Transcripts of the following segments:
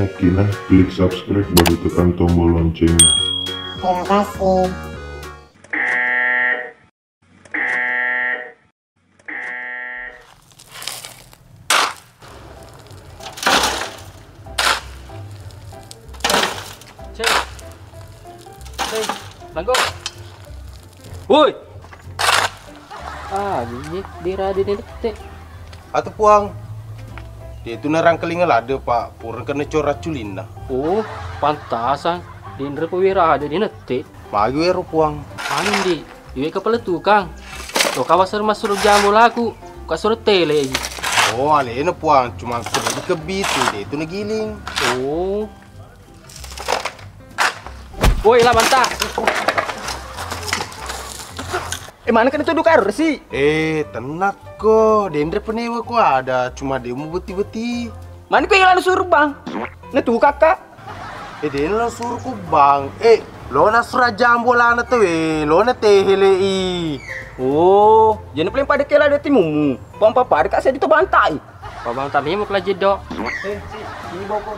Oke nah, klik subscribe baru tekan tombol loncengnya. Terima kasih. Cek, langkau. Woi. Dira di detik. Atau puang. Dia itu nerang kelingal ada pak, purang kena corak culin nah. Oh, pantasan. Di Indra Pewira ada di netik. Maju ya puang. Anu di, iwe kepala tukang. Lo kawasan masuk jamu laku, kasur tele. Oh, alena puang, cuma kena dikebit dia itu negiling. Oh. Woi, lah bantah. Mana kena tuduh karo sih? Tenang kok, Dendra penewa kok ada, cuma dia mau beti-beti. Mana kau yang suruh bang? Nah tuh kakak. Dendra suruh ku bang. Lo na surah jambo lah na tuh lo na tehelei. Oh, jangan paling pada kela ada timumu. Pampa pada kak saya itu bantai. Babang tadi mau kelajit dok. Ini bawa kau.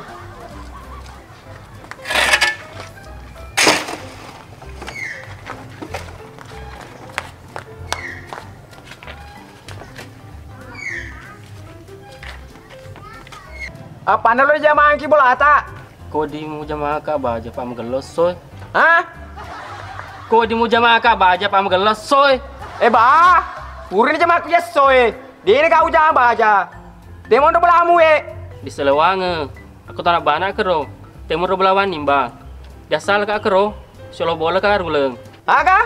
Apa lo jamaah ki bola tak? Kau di mu jamaah ka baja pam gelos soy. Hah? Kau di mu jamaah ka baja pam gelos soy. Bah, puri ni jamaah ki soe. Dia ni kau jamaah baja. Dia mau bola amu Di Selewange. Aku tak nak bana kero. Temur belawan nimbang. Dasal ka kero. Solo bola ka ruleng. Aga?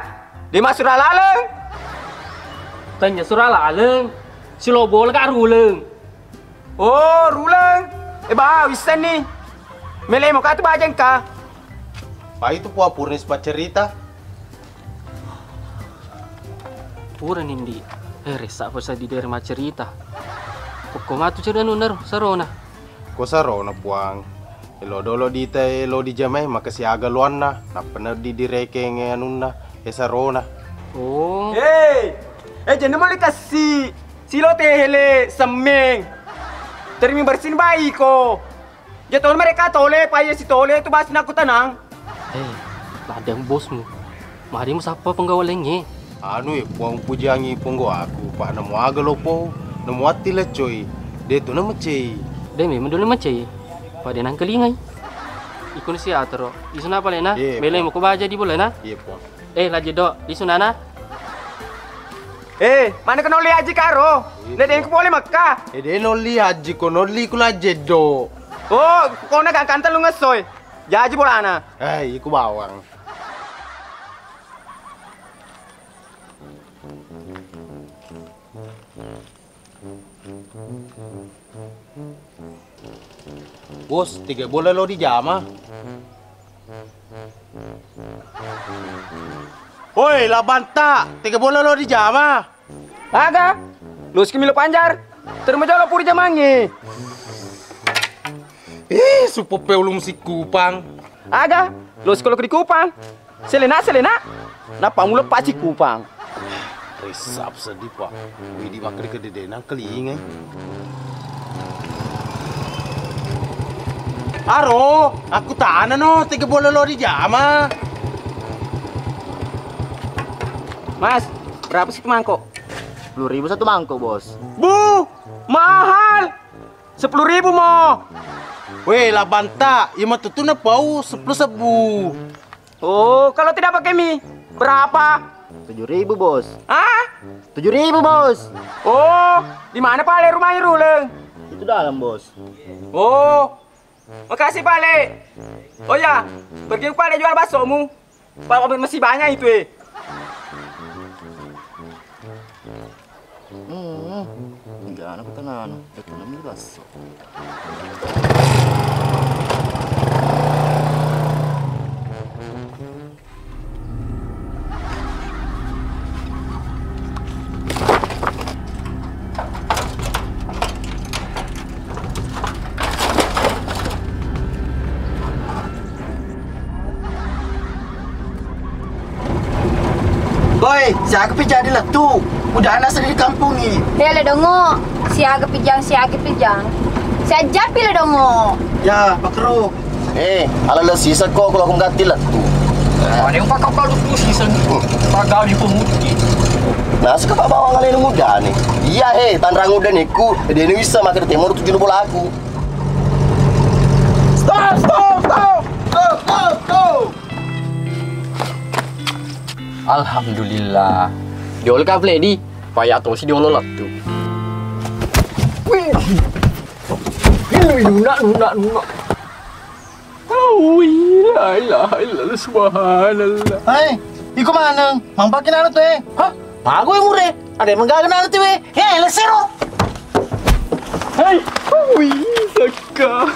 Dia masuk laleng. Tanya surah laleng. Solo bola ka ruleng. Oh, ruleng. Bah, wisan ni. Mele mau kata baca engkau. Pak itu puang purni sempat cerita. Pura nindi. Resak pasal di daerah cerita. Kok matu cerita nuner sarona. Kau sarona puang. Lo dolo di te lo di jamai maka si aga luan na. Napana di direkeng anuna. Sarona. Oh. Jangan mau kasih. Silo tehele semeng. Terima bersin bayi ko. Jatuh mereka tole, payah si tole itu basin aku tenang. Ladang bosmu. Marimu siapa penggawa lengi? Anu puang pujangi punggo aku. Pak namo aga lopo. Namo ati lah coy. Dia tu nama cei. Dia memang dulu macam pada nang kelingai. Ikut si atro. Di sana apa lena? Bele mau baca di bola na? Iya puang. Lagi dok di sana. Mana kena lihat aja karo? Dia yang boleh Mekah. Dia noli haji ko noli kula jedo. Oh, kau nak kantor lu ngesoy. Jadi bola ana. Iku bawang. Bos, 3 bola lo di jama. Woi, lah banta. 3 bola lo di jama. Aga. Lu sekimilo panjar. Terima jalo puri jamangi. Supo peulum si Kupang. Aga. Lu sekolah di Kupang. Selena. Napa mula paci Kupang? Resap sedih pak. Widi makri kededenang kelingai. Aro, aku tahan no 3 bola lo di jama. Mas, berapa sih mangkok? 10.000 satu mangkok, bos. Bu, mahal. 10.000 mo. Weh, lah banta, ima tutu na pau 10 sebu. Oh, kalau tidak pakai mie, berapa? 7.000, bos. Ah? 7.000, bos. Oh, di mana Pale rumahnya Ruleng? Itu dalam, bos. Oh, makasih Pale. Oh ya, pergi ke Pale jual baksomu. Pak masih banyak itu Enggak, anak tenan. Ekonomi bakso. Boy, siaga pijang lah tu. Udah anak sendiri di kampung ni. Hele dongo, siaga pijang. Siaja pila dongo. Ya, Bakro. Ala la sisa ko kalau aku mengganti lah tu. Ada yang pakai kalau tu season pagal di pemutih. Nah, sekarang bawa ngalain muda nih. Iya tanrang muda nih ku. Dia ini bisa makan timur tujuh bola aku. Stop. Alhamdulillah. Diol ka pledi. Paya to si diolo lah tu. Wih. Nuna. Oh, la ilaha illallah subhanallah. Hai, iko mana? Mampakin ano to Hah? Bago yung mure. Ada yang menggagana ano to lesero. Hai, wih, saka.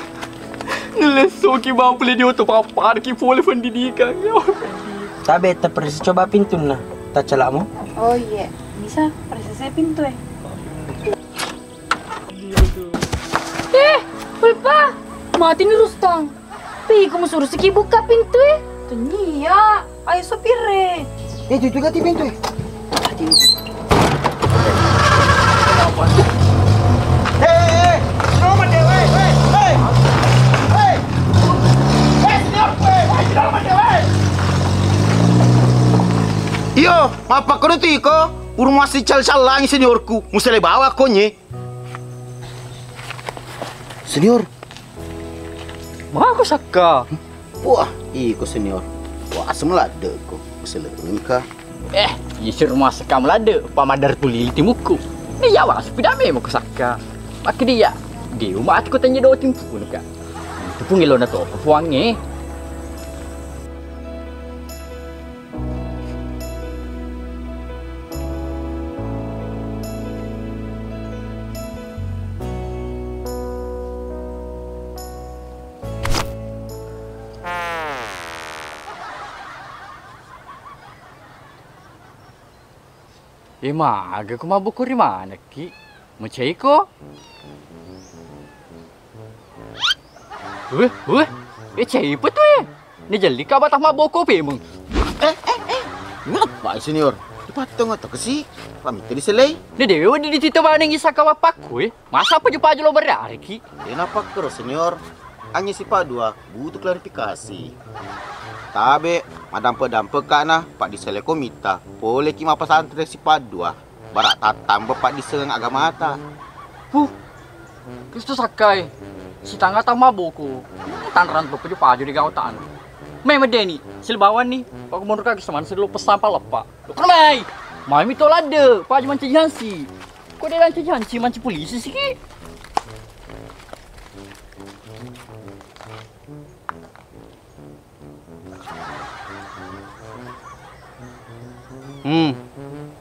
Neleso ki ba pledi to papar ki fole pendidikan. Tabe, terpersis coba pintu na. Tak celak mo? Oh iya, bisa presesnya pintu Pulpa, mati nih Rustang. Pi, kamu suruh Siki buka pintu Tanya, ayo sopir Itu ganti pintu Iyo, apa kau itu iko? Urung masih cal-cal lagi seniorku. Mesti bawa konye. Senior. Mau aku saka. Wah, iko senior. Wah, semelada ko. Mesti lengkah. Yisir rumah sekam lada, pamadar tuli di muku. Dia awak sepeda memang aku saka. Maka dia rumah aku tanya dua timpu nak. Itu pun ngelo na to, puangnya. Maga ko mabukuri mana ki? Macay ko? Chay pa to Nijali ka ba tak maboko pe mong? Ngapa senior? Dipatong atau kasi? Pamit di selay. Dewa di dito ba nang isa ka wapak ko Masa pa jupa julo berari ki? Kenapa kero senior? Hanya si Padua butuh klarifikasi. Tabe, madampe-dampe kana Pak di sele komita. Boleh kima pesantren si Padua. Barak tatam Pak di serang agama ata. Kristo sakay. Si tangga tak maboko. Tanran to peju paju di gautan. Memang deni, silbawan ni. Pak mundur kaki seman selu pesan palepa. Kermai. Mai mito lade, paju manci jansi. Kok dia lanci jansi manci polisi sih ki?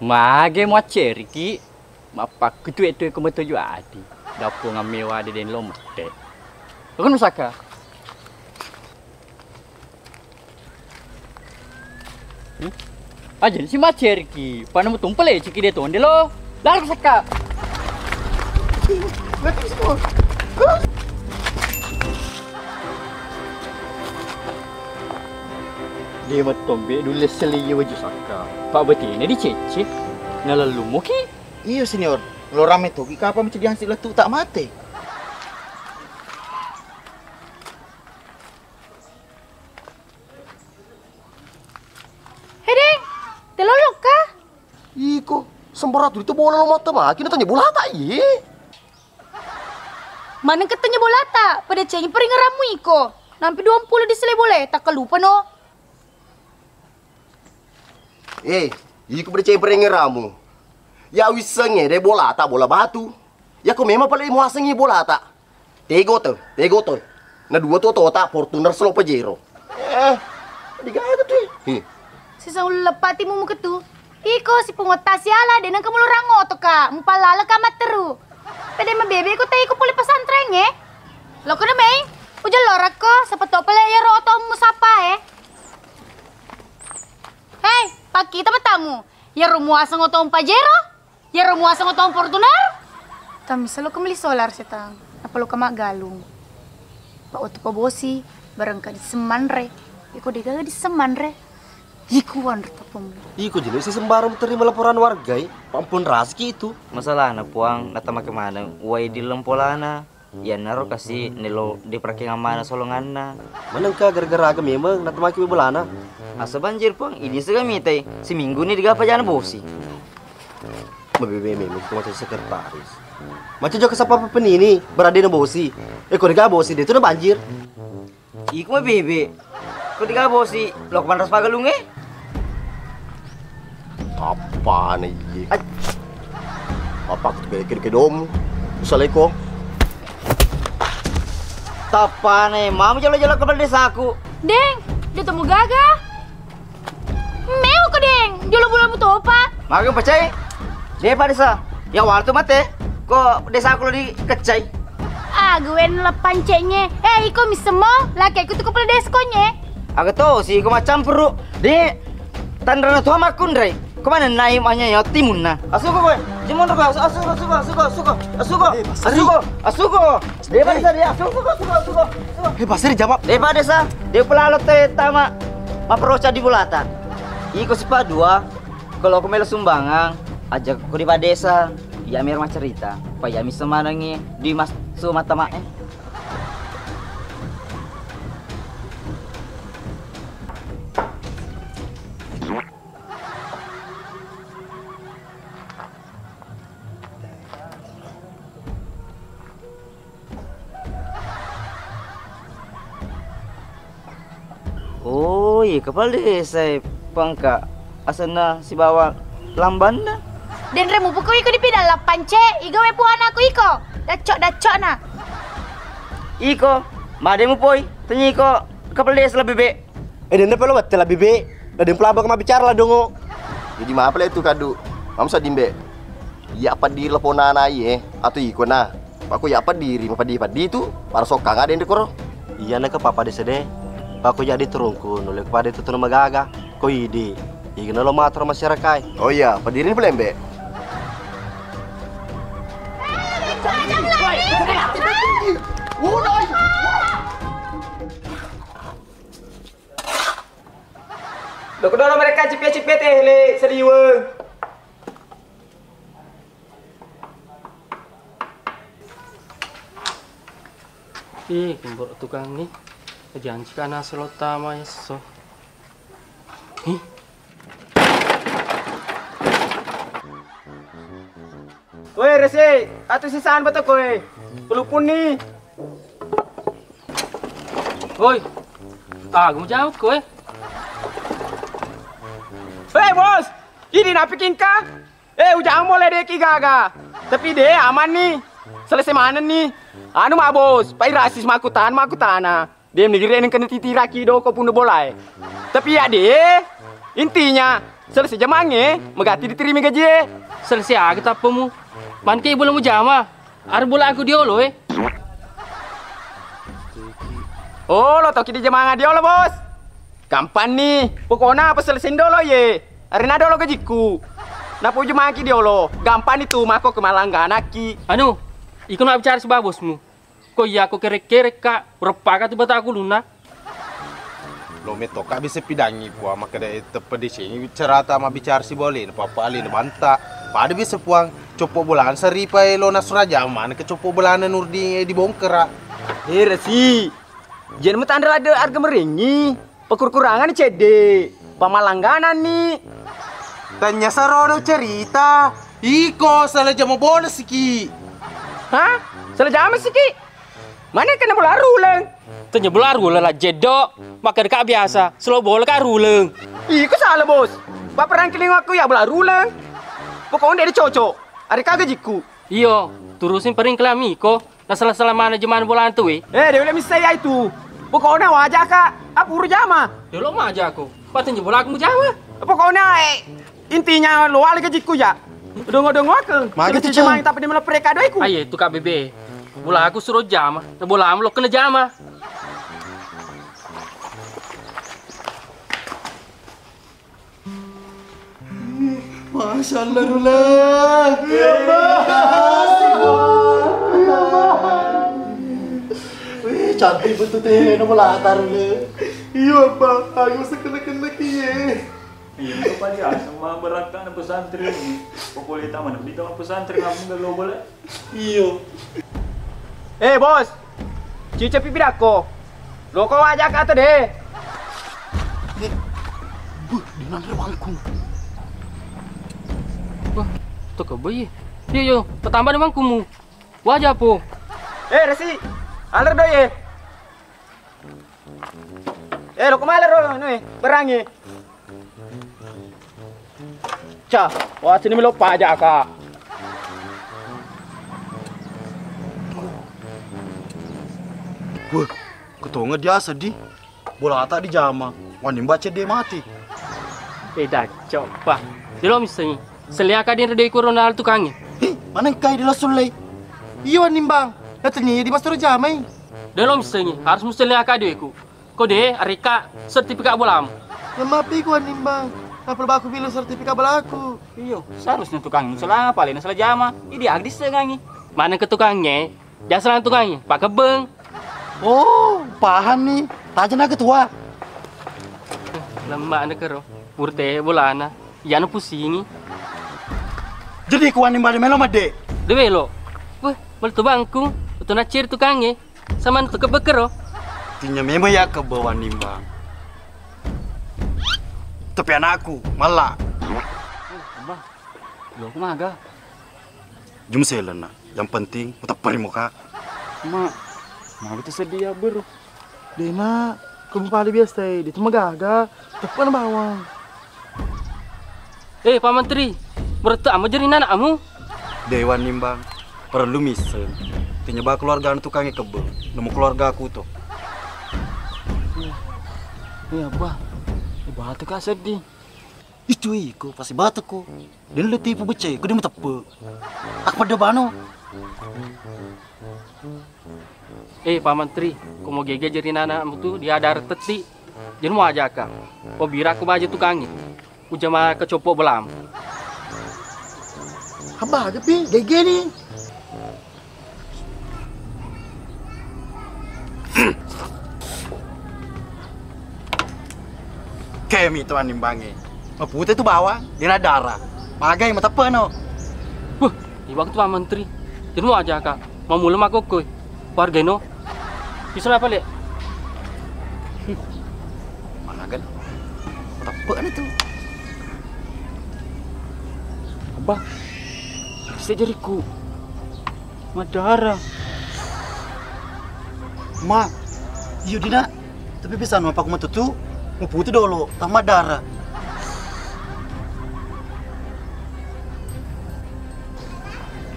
Mage mo ceri ki. Mapak kutu itu ko meto ju adi. Dapo ngamewa de den lomte. Kan musaka. Ajen si maceri ki. Panamu tumpel ciki de tonde lo. Lalu saka. Dia matombe dulu seliya wajah saka. Pak betina dicecek. Nalalu mo ki. Iyo senior, lo rame tuh, kapa macam dihasil lah tu tak mati. Hedeng, telolok kah? Iko, sembarat itu bola lo mata makin tanya bola tak ye. Mana katanya bola tak? Pada cengin peringeramu iko. Nampi 20 di sele boleh, tak kelupa no. Iko bercaya peringeramu. Ya wisengnya deh bola tak bola batu. Ya kau memang paling muasengi bola tak. Tego tuh. Nah dua tuh tak Fortuner slow Pajero. Digaya tuh. Sisa lepati mu ketu. Iko si pengotas siala dan kamu rango to ka. Mupalala ka materu. Pede ma bebe ko tayo ko puli pesantren Lo ko na may. Ujal lorak ko sa patopala ya roto musapa Hey, pakita matamu. Ya rumuasa ngotong Pajero. Ya rumuasa ngotong Fortuner. Tami salo kemeli solar setang. Apa lo kama galung. Pak oto pa bosi. Barangka di seman re. Iko degaga di seman re. Ikuan retapong. Iko jenis sembarang terima laporan warga. Pampun raski itu. Masalah na puang nata makemana. Uai di lempolana. Ya naro kasih nelo di parking mana solonganna. Manang ka gara-gara aga memang natamaki bolana. Asa banjir pang ini segami teh. Seminggu nih digapa jana bosi. Mabebe memang itu macam sekretaris. Macam jo kesapa penini berada na bosi. Kau diga bosi dia tu na banjir. Iku mah bebe. Kau digapa bosi. Lo kepan ras pagalung eh? Apa na iya? Apa aku kira dom? Assalamualaikum. Tapan eh, mau jalan-jalan ke desaku. Deng, dia temu gaga. Meu ko deng, jolo bulan mu topa. Magang pacai. Dia pada desa. Ya waktu mate. Kok desaku lo di kecai. Ah, gue lepan ceknya. Iko misemo, laki aku tuh kepala deskonye. Aku tahu sih, kau macam perlu. Di tandrana tuh makun dray. Kemana naik mahnya ya timun na? Asuko gue. Jemon kau. Asuko. Dia pada desa dia. Asuko. Pasir jawab. Dia pada desa. Dia pelalot teh tama. Maproca di bulata. Iko sipa dua. Kalau aku melu sumbangan, ajak aku di desa. Ya mir mah cerita. Paya mi semanangi di mas sumata mae. Oh iya kepala desa pangka asana si bawa lamban na. Dan remu buku iko di pidal lapan cek. Iga we puan aku iko. Dacok na. Iko, mademu poi. Tanya iko kepala desa lebih be. Dan apa lo betul lebih be? Dan pelabak ma bicara lah dongo. Jadi apa lah itu kadu? Mamsa dimbe. Ya apa di leponan aye atau iko na? Aku ya apa diri padi itu para soka ada yang dekoro. Iya nak ke papa desa deh. Aku jadi terungkun oleh kepada itu tuh magaga. Kau ide. Ikan lo matro masyarakat. Oh iya, pendiri ini pelembe. Lo kedua mereka cepet-cepet le serius. Kumpul tukang nih. Janji kan asal utama ya so. Woi Resi, atau sisaan betul kowe. Pelupun nih. Woi, aku jawab kowe. Hei bos, ini napikin kah? Ujang boleh deh gaga. Tapi deh aman nih. Selesai mana nih? Anu mah bos, pai rasis makutan. Dia menegiri yang kena titi raki do kau pun boleh. Tapi ya deh, intinya selesai jamangnya, megati diterima gaji. Selesai aku tapamu. Man kay belum jama. Ar bola aku diolo eh. Oh, lo tau kini jamang dia lo bos. Gampang nih. Pokoknya apa selesai dulu ye. Arena dulu gajiku. Napo jamang dia lo. Gampang itu mako kemalanggan aki. Anu, ikut nak bicara sebab bosmu. Kok iya aku kerek-kerek kak, berapa kata bata aku luna? Lo meto kak bisa pidangi puang maka dari tepe di sini cerita ma bicara si boleh, papa alin banta. Pada bisa puang copo bulan seripai lo nasuraja mana ke copo bulan nurdi dibongkar. Resi, jangan metandra ada harga meringi, pekurkurangan cede, pamalangganan nih. Tanya sarono cerita, iko salah jamu bola siki. Hah? Salah jamu siki? Mana kena bola ruleng? Tanya bola ruleng lah jedok. Maka dekat biasa, selalu bola kan ruleng. Iko salah bos. Bapak rangkiling aku ya bola ruleng. Pokoknya dia cocok. Ada kagak jiku. Iyo, turusin pering kelami ko. Nah salah-salah mana zaman bola tu eh. Dia boleh saya itu. Pokoknya wajah kak. Apa urut jama? Ya lo mah aja aku. Patutnya bola aku jama. Pokoknya intinya lo alih gajiku ya. Dong-dong aku. Magi tu cuma tapi dia malah pereka doiku. Aye, tu kak bebe. Bola aku suruh jama. Nah bola lo kena jama. Masya Allah Rulang. Wih, cantik betul teh nama latar le. Iya apa, aku sekena-kena kie. Iya, itu pasti sama beratkan pesantren. Pokoknya taman di taman pesantren kamu gak lo boleh. Iya. bos. Cuci pipi dako. Lo kau ajak kata deh. Di mana bangku? Wah, tu ke bayi. Yo, petambah dengan kumu. Wajah po. Resi. Aler doy. Lo kemana lo? Nih, berangi. Cah, wah sini melo pajak kak. Wah, ketonga dia sedih. Bola tak di jama. Wanim baca dia mati. Dah, coba. Dia lo misalnya. Selia kadin redai Ronaldo tukangnya. Mana kai dia sulai? Iya wanim bang. Katanya di Master Jamai. Dia lo misalnya. Harus selia kadin aku. Kau deh, Arika sertifikat bolam. Ya maaf iku wanim bang. Apa aku bilang sertifikat bola aku? Iyo, seharusnya tukang salah paling salah jama. Ini agdis segangi. Mana ke tukangnya? Jangan serang tukangnya, Pak Kebeng. Oh, paham nih. Tanya nak ketua. Lama nak kero. Purte bolana. Ya no pusingi. Jadi kuan ni melo made. Dewe lo. Wah, bal tu bangku. Tu nak ciri tukangnya. Sama tu kebekero. Tinya memang ya ke bawah nimbang. Tapi anakku malah. Abah, lo kumaga. Jum selena. Yang penting tetap muka. Mak, mau itu sedih ya bro. Dena, kamu paling biasa di tu magaga. Tepan bawang. Pak Menteri, berarti amu jadi anakmu. Dewan nimbang perlu misal. Tinya bah keluarga tukangnya kebel. Nemu keluarga aku tuh. Iya bah. Batu kah sedih? Itu iku pasti batuku. Dia lu tipu becek, ku dia tepe. Aku pada bano. Pak Menteri, kau mau gege jadi anakmu tuh dia ada teti. Jadi mau ajak kah? Kau bira aku baju tukangnya. Ku jama kecopok belam. Apa aja pi, gege nih. Kemi tuan nimbangi. Putih itu bawa, dia ada darah. Magai mata peno. Wah, di waktu Pak Menteri. Jadi mau ajak kah? Mau mulai aku koi. Warga no. Bisa apa lek? Mana kan? Mata peno tuh. Abah, bisa jadiku. Madara. Ma, iya Dina. Tapi bisa nama aku tutu. Mau putih dulu, tambah darah.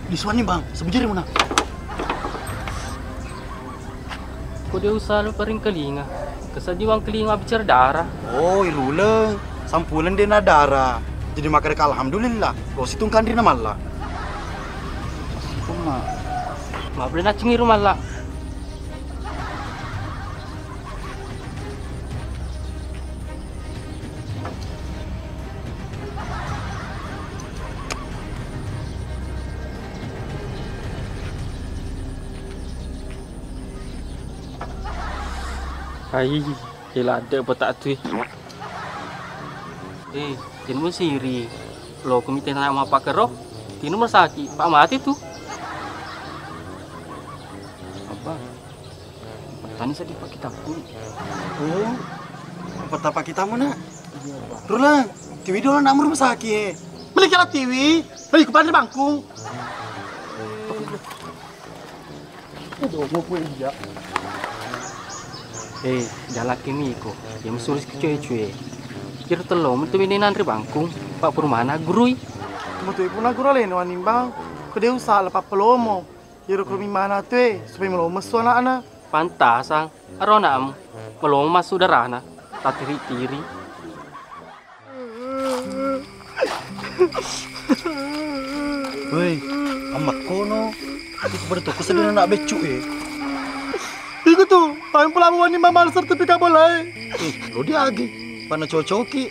Di suani bang, sebujur mana? Kau dia usah lu paling kelinga. Kesajiwang kelinga bicara darah. Oh, iruleng. Sampulan dia na darah. Jadi makan alhamdulillah. Kalau situng kan dia malah. Kuma. Nggak boleh nak cengir malah. Hai, gila ada petak tu. Jenmu siri. Lo komite nama Pak Kero. Tinu mersaki, Pak mati tu. Abah, petani sedih Pak kita pun. Oh, apa kita mana? Rula, TV dulu namur mesaki. Beli kala TV, beli kepada bangku. Aduh, mau pun ya. Jalan kini ko. Dia musuh cuy-cuy. Kira telom itu ini nantri bangkung. Pak Purmana gurui. Kamu tuh pun aku lain wan nimbang. Kau usah lepas pelomo. Kira kau mana tuh supaya melomo suara anak. Pantasang. Aronam. Melomo mas saudarana. Tak tiri-tiri. Woi, amat kono. Itu bertukar sedang nak becuk Iku tuh, paling pelabuhan ni mamal sertifikat bola. Lo dia lagi, pana cocoki.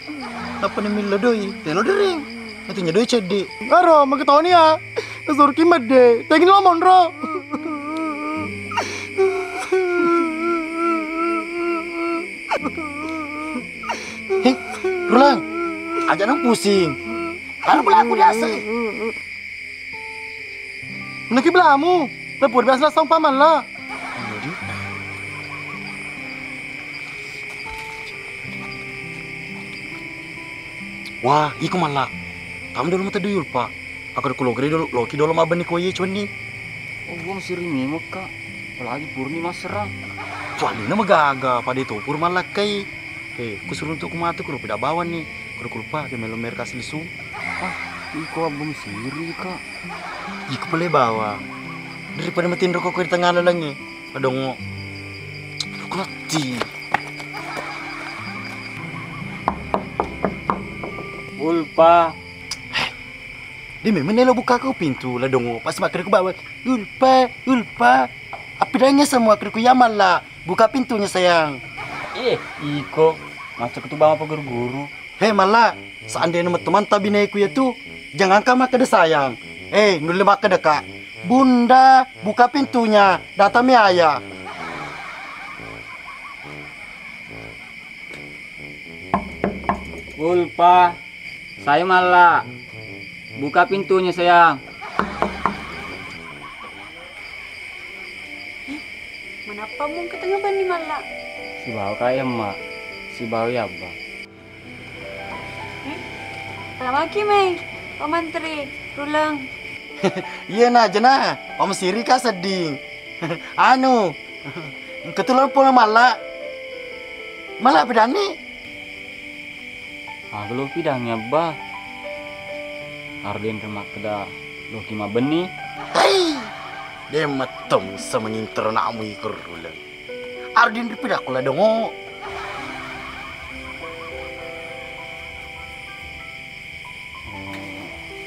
Apa ni mil doi? Telo dering. Nantinya doi cedi. Aro, mak tahu ni ya. Nasur kimat deh. Tengin lo monro. Heh, Rulang. Aja nang pusing. Kalau pelaku biasa. Menaki belamu. Lepur biasa sang paman lah. Wah, iko malah. Kamu dulu mata duyul, Pak. Aku udah kulogri dulu, loki dulu maban ni koye cuman ni. Oh, gua masih rimimo, Kak. Apalagi Purni mas serang. Wah, ini nama gaga. Pada itu pur malah kai. Ku suruh untuk kumatu, ku tidak bawa nih. Ku lupa, dia melo merkas lisung. Iko abang siri, Kak. Iko boleh bawa. Daripada matiin rokok di tengah lang eh. Adongo. Kulati. Ulpa. Dia memang nelo buka kau pintu lah dongo. Pas makan aku bawa. Ulpa. Apa danya semua aku yaman lah. Buka pintunya sayang. Iko. Masa ketubang apa guru-guru. Malah. Seandainya nama teman tabi naiku ya tuh. Jangan kamu kada sayang. Nulih maka deka. Bunda, buka pintunya. Datang ayah. Ulpa. Saya malah. Buka pintunya sayang. Manapa mong ketengah ba ni Mala? Si Bawa kaya mak. Si Bawa ya ba. Tama ki may. Pamantri. Rulang. Iya na, jana. Om siri ka seding. Anu. Ketular po na Mala. Mala pedani. Lo pidangnya ba. Arden remak keda lo kima beni. Dia matom sa menginter na amoy kurulan. Arden ripidak ko la dongo.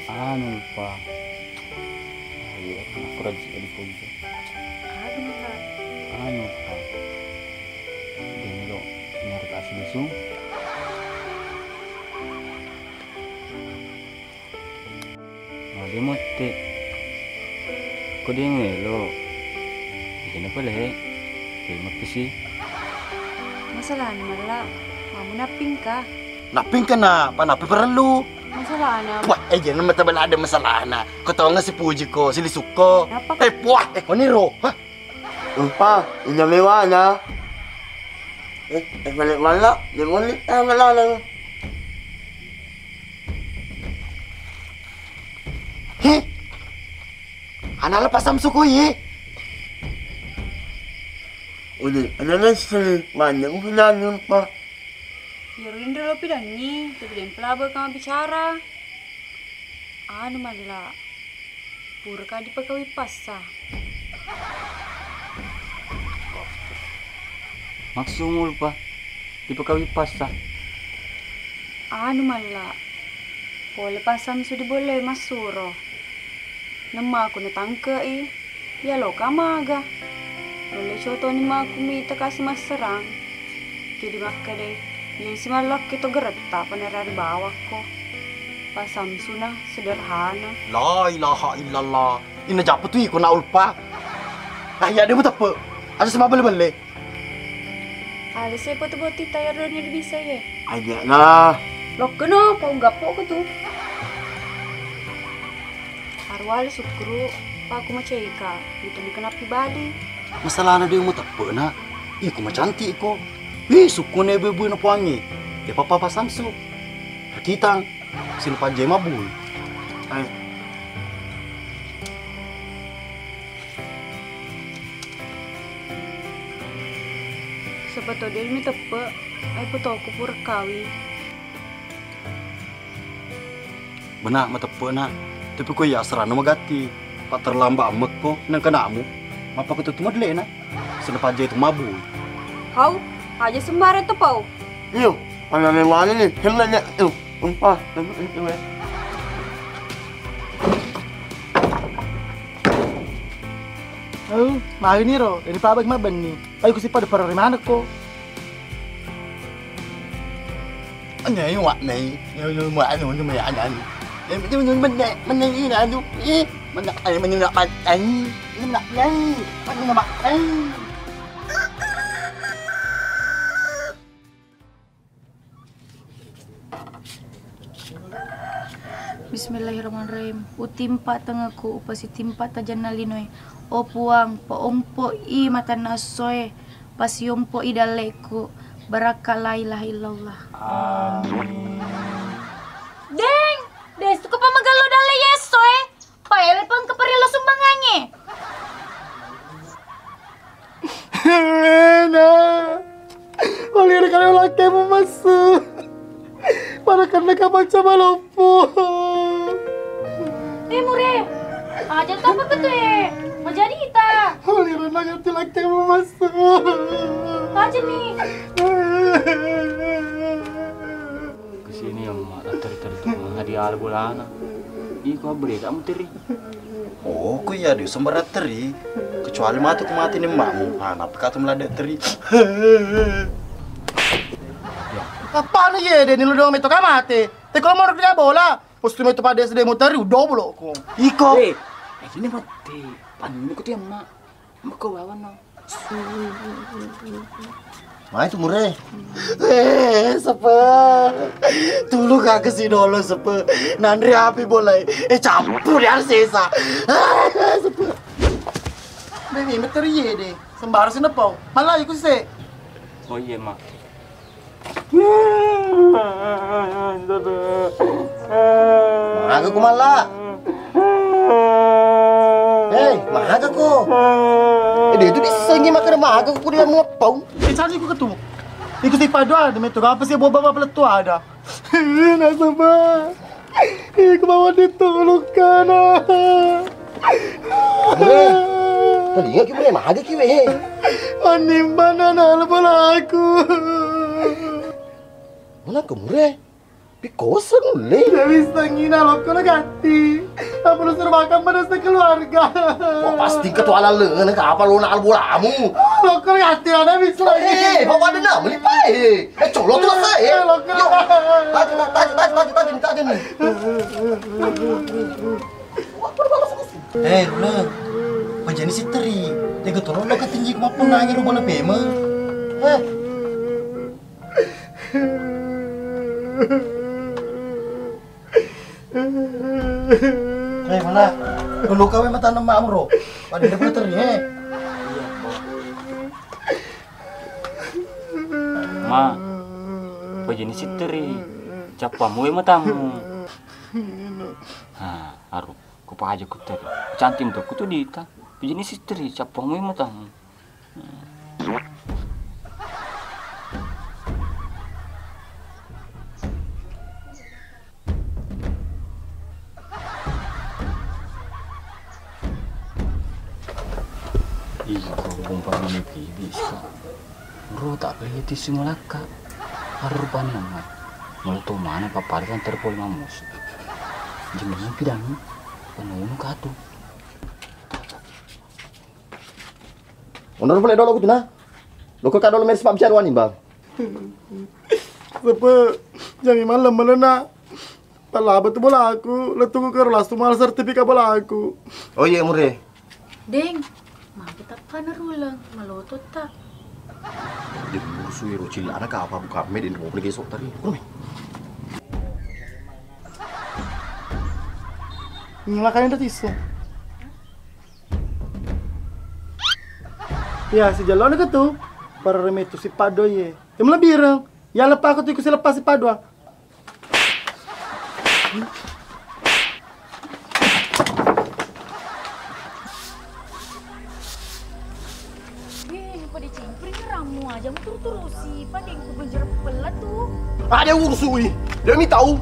Anu pa. Ayo aku rada sa dipulso. Anu pa. Dia lo nyari kasih lisung. Dia mote. Kau dia ngelo. Kenapa leh? Terima kasih. Masalah ni Mala. Mamu naping ka. Naping ka na. Panapi perlu. Masalah na. Wah, jangan mata ada masalah na. Kau tahu nggak si Puji ko, si Lisuko. Puah, kau ni ro. Pa, inamewa na. Balik Mala. Dia ngulit na Mala lang. Anak lepas Samsu ko ye. Udah, anak sih banyak hinanin pa. Yarin dulu pidangi. Tapi dia pelaba kama bicara. Anu Mala. Pura ka di pagawi pasa. Maksumul pa. Di pagawi pasa. Anu Mala. Boleh pasam sudah boleh masuro. Nama aku natangka ya lo kamaga. Boleh contoh ni mak aku minta kasih mas serang. Jadi maka deh, yang si malak itu gereta penerari bawah ko. Pasam sunah sederhana. La ilaha illallah. Ina japa tu iko na ulpa. Ya dia betul apa? Ada semua beli-beli. Ada siapa tu buat tayar dunia bisa ya? Ada lah. Lo kenapa enggak pok tu? Arwal sukru, aku macam ika, itu ni kenapa balik? Masalah dia mau apa nak? Iku macam cantik ko. Suku ni bebu na puangi. Dia papa Samsu. Kitang, silupan jema bul. Sebetulnya dia minta apa? Aku tahu aku pura kawi. Benar mata apa nak? Tapi ko ya serana magati. Pak terlambat amek ko nang kanamu. Apa ko tutu madle na? Selepas je itu mabu. Kau aja sembarang tu pau. Iyo, mana ni mana ni? Hendak tu. Pa, tu. Mari ni ro. Dari pabag maban ni. Ay ko si pada para rimana ko. Anya yung wak nay. Yung wak ano yung may anan. Mình ini là du mình đặt ai mình đặt bạn ấy mình đặt đây mình đặt bạn đây. Bismillahirrahmanirrahim. Utimpa tengahku upasi timpa tajana linoy. O puang po ompo I mata nasoy. Pasiompo I daleku. Baraka la ilaha illallah. Deng, des ko pa magalo dale yesoy. Paele pang kaparilo sumbangangi. Rena, oleh kalian laki mau masuk. Para karena kapan coba lumpuh. Mure, aja apa betul mau jadi kita. Oleh Rena ganti laki mau masuk. Aja nih. Kesini yang teri tuh hadiah bulan. Iko beri kamu teri. Oh, ku ya di sumber teri. Kecuali mati ku mati nih mbakmu. Anak kata meladak teri. Apaan ya deh, lu doang itu kan mati. Tapi kalau mau kerja bola, pasti itu pada SD motor udah belum kok. Iko. Ini mati. Panjang ikut yang mak. Kau bawa no. Mana itu mure? Sepe. Dulu kagak sih dulu sepe. Nandri api boleh. Campur ya sisa. Sepe. Baby, meter ye deh. Sembar sih nepau. Malah ikut sih. Oh iya mak. Maga ku malah. Maga ku. Dia itu disengi makan maga ku dia ngepau. Cari ku ketemu. Ikut padu ada metu apa sih bawa peletu ada. Nasaba. Iku bawa ditulukan. Telinga ki boleh maga ki we. Animbana na bola aku. Mana kemure? Pikosong le. Dari sengina lo kono ganti. Apa lu suruh makan pada sekeluarga? Oh, pasti ketua lele ka apa lu nak bolamu? Lo kono ganti ada bisa. Bawa ada nama lipai. Colok tuh saya. Tadi nih. Lo. Pajani si teri. Jaga tolong lo ketinggi kemapun nangis lu bola pema. Mana? Dulu kau memang tanam mak bro. Pada dia boleh teri. Ma, begini si teri. Capamu emang tamu. Aru, kupa aja ku teri. Cantim tuh, kutu dita. Begini si teri, capamu emang tamu. Bumpang ini bisa. Bro tak kelihatan simulaka. Harupan nama. Malu mana paparian terpol mamus. Jemnya pidang. Penuh katu. Honor boleh dolo kutuna. Lo ka dolo meres pabjar wani bang. Sepe jangan malam melena. Pala betul bola aku. Letu ke kelas tu mal sertifikat bola aku. Oh iya mure. Deng. Mampu tak panarulang, malotot tak. Dia musuh ero cili anak apa buka med ini mau pergi esok tadi. Nyalakan yang tisu. Ya, si jalan ke tu. Para remetu si pado ye. Yang lebih reng. Ya lepas aku tu ikut si lepas si pado. Aja terus-terusi, pada yang kebenjar pelat tuh. Ada ursui, dia mi tahu.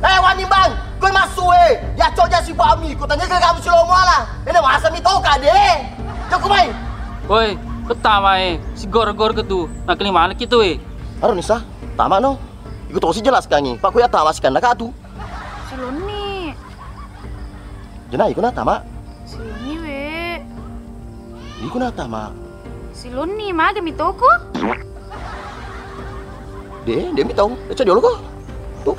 Wani bang, kau masuk ya coba si Bami, kau tanya ke kamu si Lomo lah. Ini masa mi tahu kade. Kau main. Woi, pertama si gor-gor ke tu, nak kali mana gitu Aduh Nisa, tama no. Ikut tahu si jelas kanyi, Pak ku ya tahu maskan nak tu. Si Loni. Jenah ikut nak tama. Si Loni we. Ikut nak tama. Si Loni mah demi toko. Dia mi tahu. Eca dia lo kok. Tuh.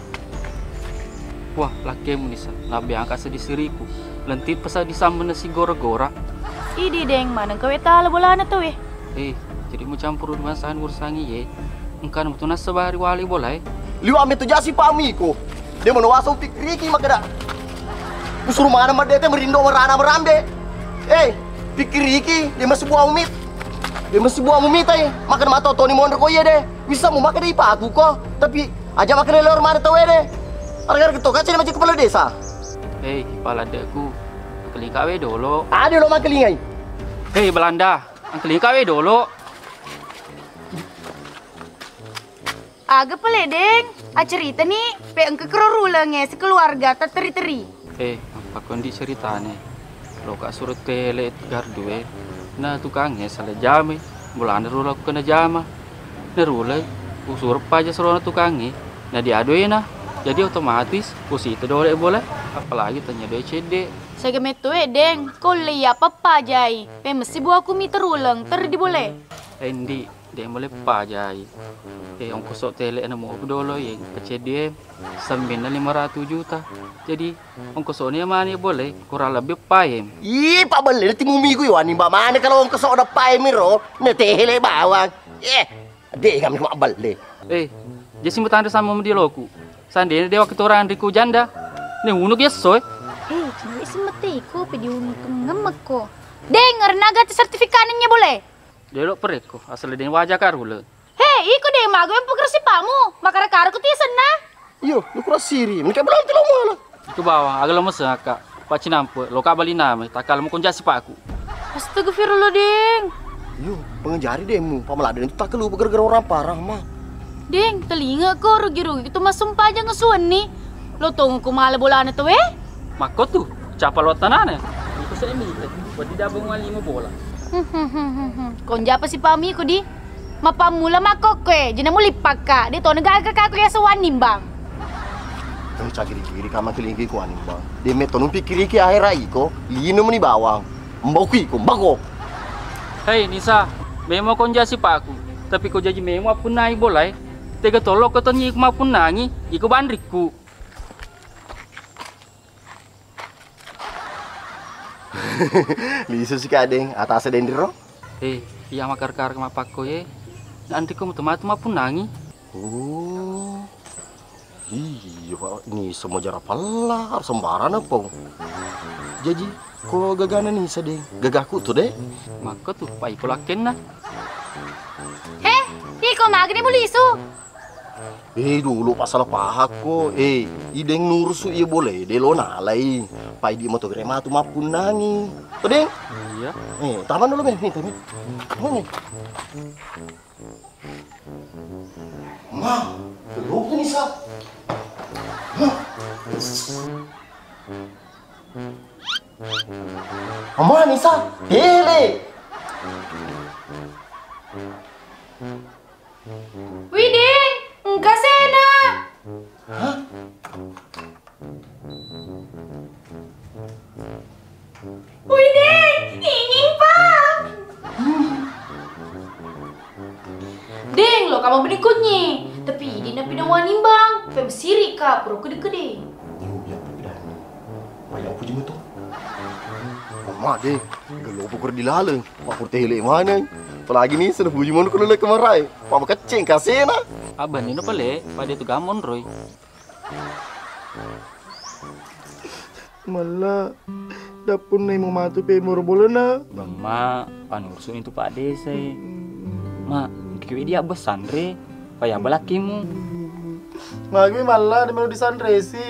Wah, laki Munisa, nabi angkat sedih siriku. Lentit pasal disambung nasi gora-gora. Idi deng mana kau tahu bola na tu jadi mau campur masakan ursangi ye. engkan mutu na sebari wali boleh. Liu ame tu jasi pami ko. Dia menawasa pikir iki makada. Usur mana madete merindo merana merambe. Pikir iki dia masih buah umit. Dia masih buah umit ay. Makan mata Tony Mondor ko iya deh. Bisa mau makan dari paku ko. Tapi aja makan dari luar mana tahu deh. Harga ketokan sini macam kepala desa. Kepala deku. Keling kawe dulu. Ada lo makan kelingai. Belanda. Keling kawe dulu. Agak peledeng. Cerita nih, pe engke kerorulangnya sekeluarga teri-teri. Apa kondi ceritane? Lo kak suruh tele gardu nah tukangnya salah jame. Bulan rula aku kena jama. Nerule, usur aja suruh tukangnya. Nah diaduin nah. Jadi otomatis itu boleh boleh. Apalagi tanya CD. Saya gemetu deng. Kau lihat apa jai? Pe mesti buah kumi terulang di boleh. Endi, dia boleh pajai. Ongkos sok tele na mo dolo yang ke CD 500 juta. Jadi ongkos soknya mana boleh kurang lebih payem. Pak boleh nanti mumi gue wani mbak mana kalau ongkos sok ada payem ro, netele bawang. Dek kami mak boleh. Jadi simpan sama di loku. Sandene dewa keturang riku janda. Nih unuk ya soy. Cuma semetiku pedi unuk ngemek ko. Dengar naga sertifikannya boleh. Delok pereko asal den wajah karule. Iko deh mago yang pekerja pamu. Makara karku tia senah. Yo, lu kurang siri. Mereka belum telo malah. Iku bawang agak lemes kak. Paci nampu lo kabali nama takal mau konjasi paku. Astagfirullah deng. Yo, pengajari demu. Pameladan itu tak kelu gara-gara orang parah mah. Deng, telinga ko rugi-rugi itu mas sumpah aja ngesuan nih. Lo tunggu ku malah bola ane tuh Mako tuh, capal lo tanane. Iku saya milih, buat tidak bangun 5 bola. Konja apa sih pami ko di? Mapamula makokwe, jena mo lipak ka. Dito nagaga ka kuya sa wanimbang. Cakiri-kiri kama kelingi ko wanimbang. Di meto nung pikiri ki akhir iko, lino mo ni bawang. Mbaki ko, mbako. Nisa, memo konja si paku. Tapi ko jadi memo apun nai boleh. Tega tolok ko tanyi ko mapun nangi, iko bandriku. Liso si kadeng, atas dendiro. Iya makar-kar kemapako nanti ko matu mapun nangi. Iya, ini semua jarak pala, sembaran apa? Jadi, kok gagana nih sedeng? Gagaku tuh deh. Maka tuh, pak iko lakin na. Iko magni mo liso. Dulu pasal pahak ko. Ideng nursu iya boleh, de lo nalai. Pai di moto grema tu mapun nangi. Tuh deng. Iya. Taman dulu nih, taman. Nih. Ma, belum nih sa. Mama Nisa, hele. Widing, enggak sena. Hah? Widing, ingin pak. Deng, lo kamu berikutnya. Tapi di napi nawan nimbang. Pem siri ka, puro kede-kede. Banyak puji betul. Mama deh, gelo pukur di lalang. Pakur tele mana? Apalagi nih sudah puji mon kulo kemarai. Papa kecing kasena. Aban ini pale, pada itu gamon roy. Malah dapun nih mau matu pe mur bolona. Bang ma, panursun itu Pak Desa. Ma, kiwi dia besan re, payah balakimu. Magi malah di di sandresi.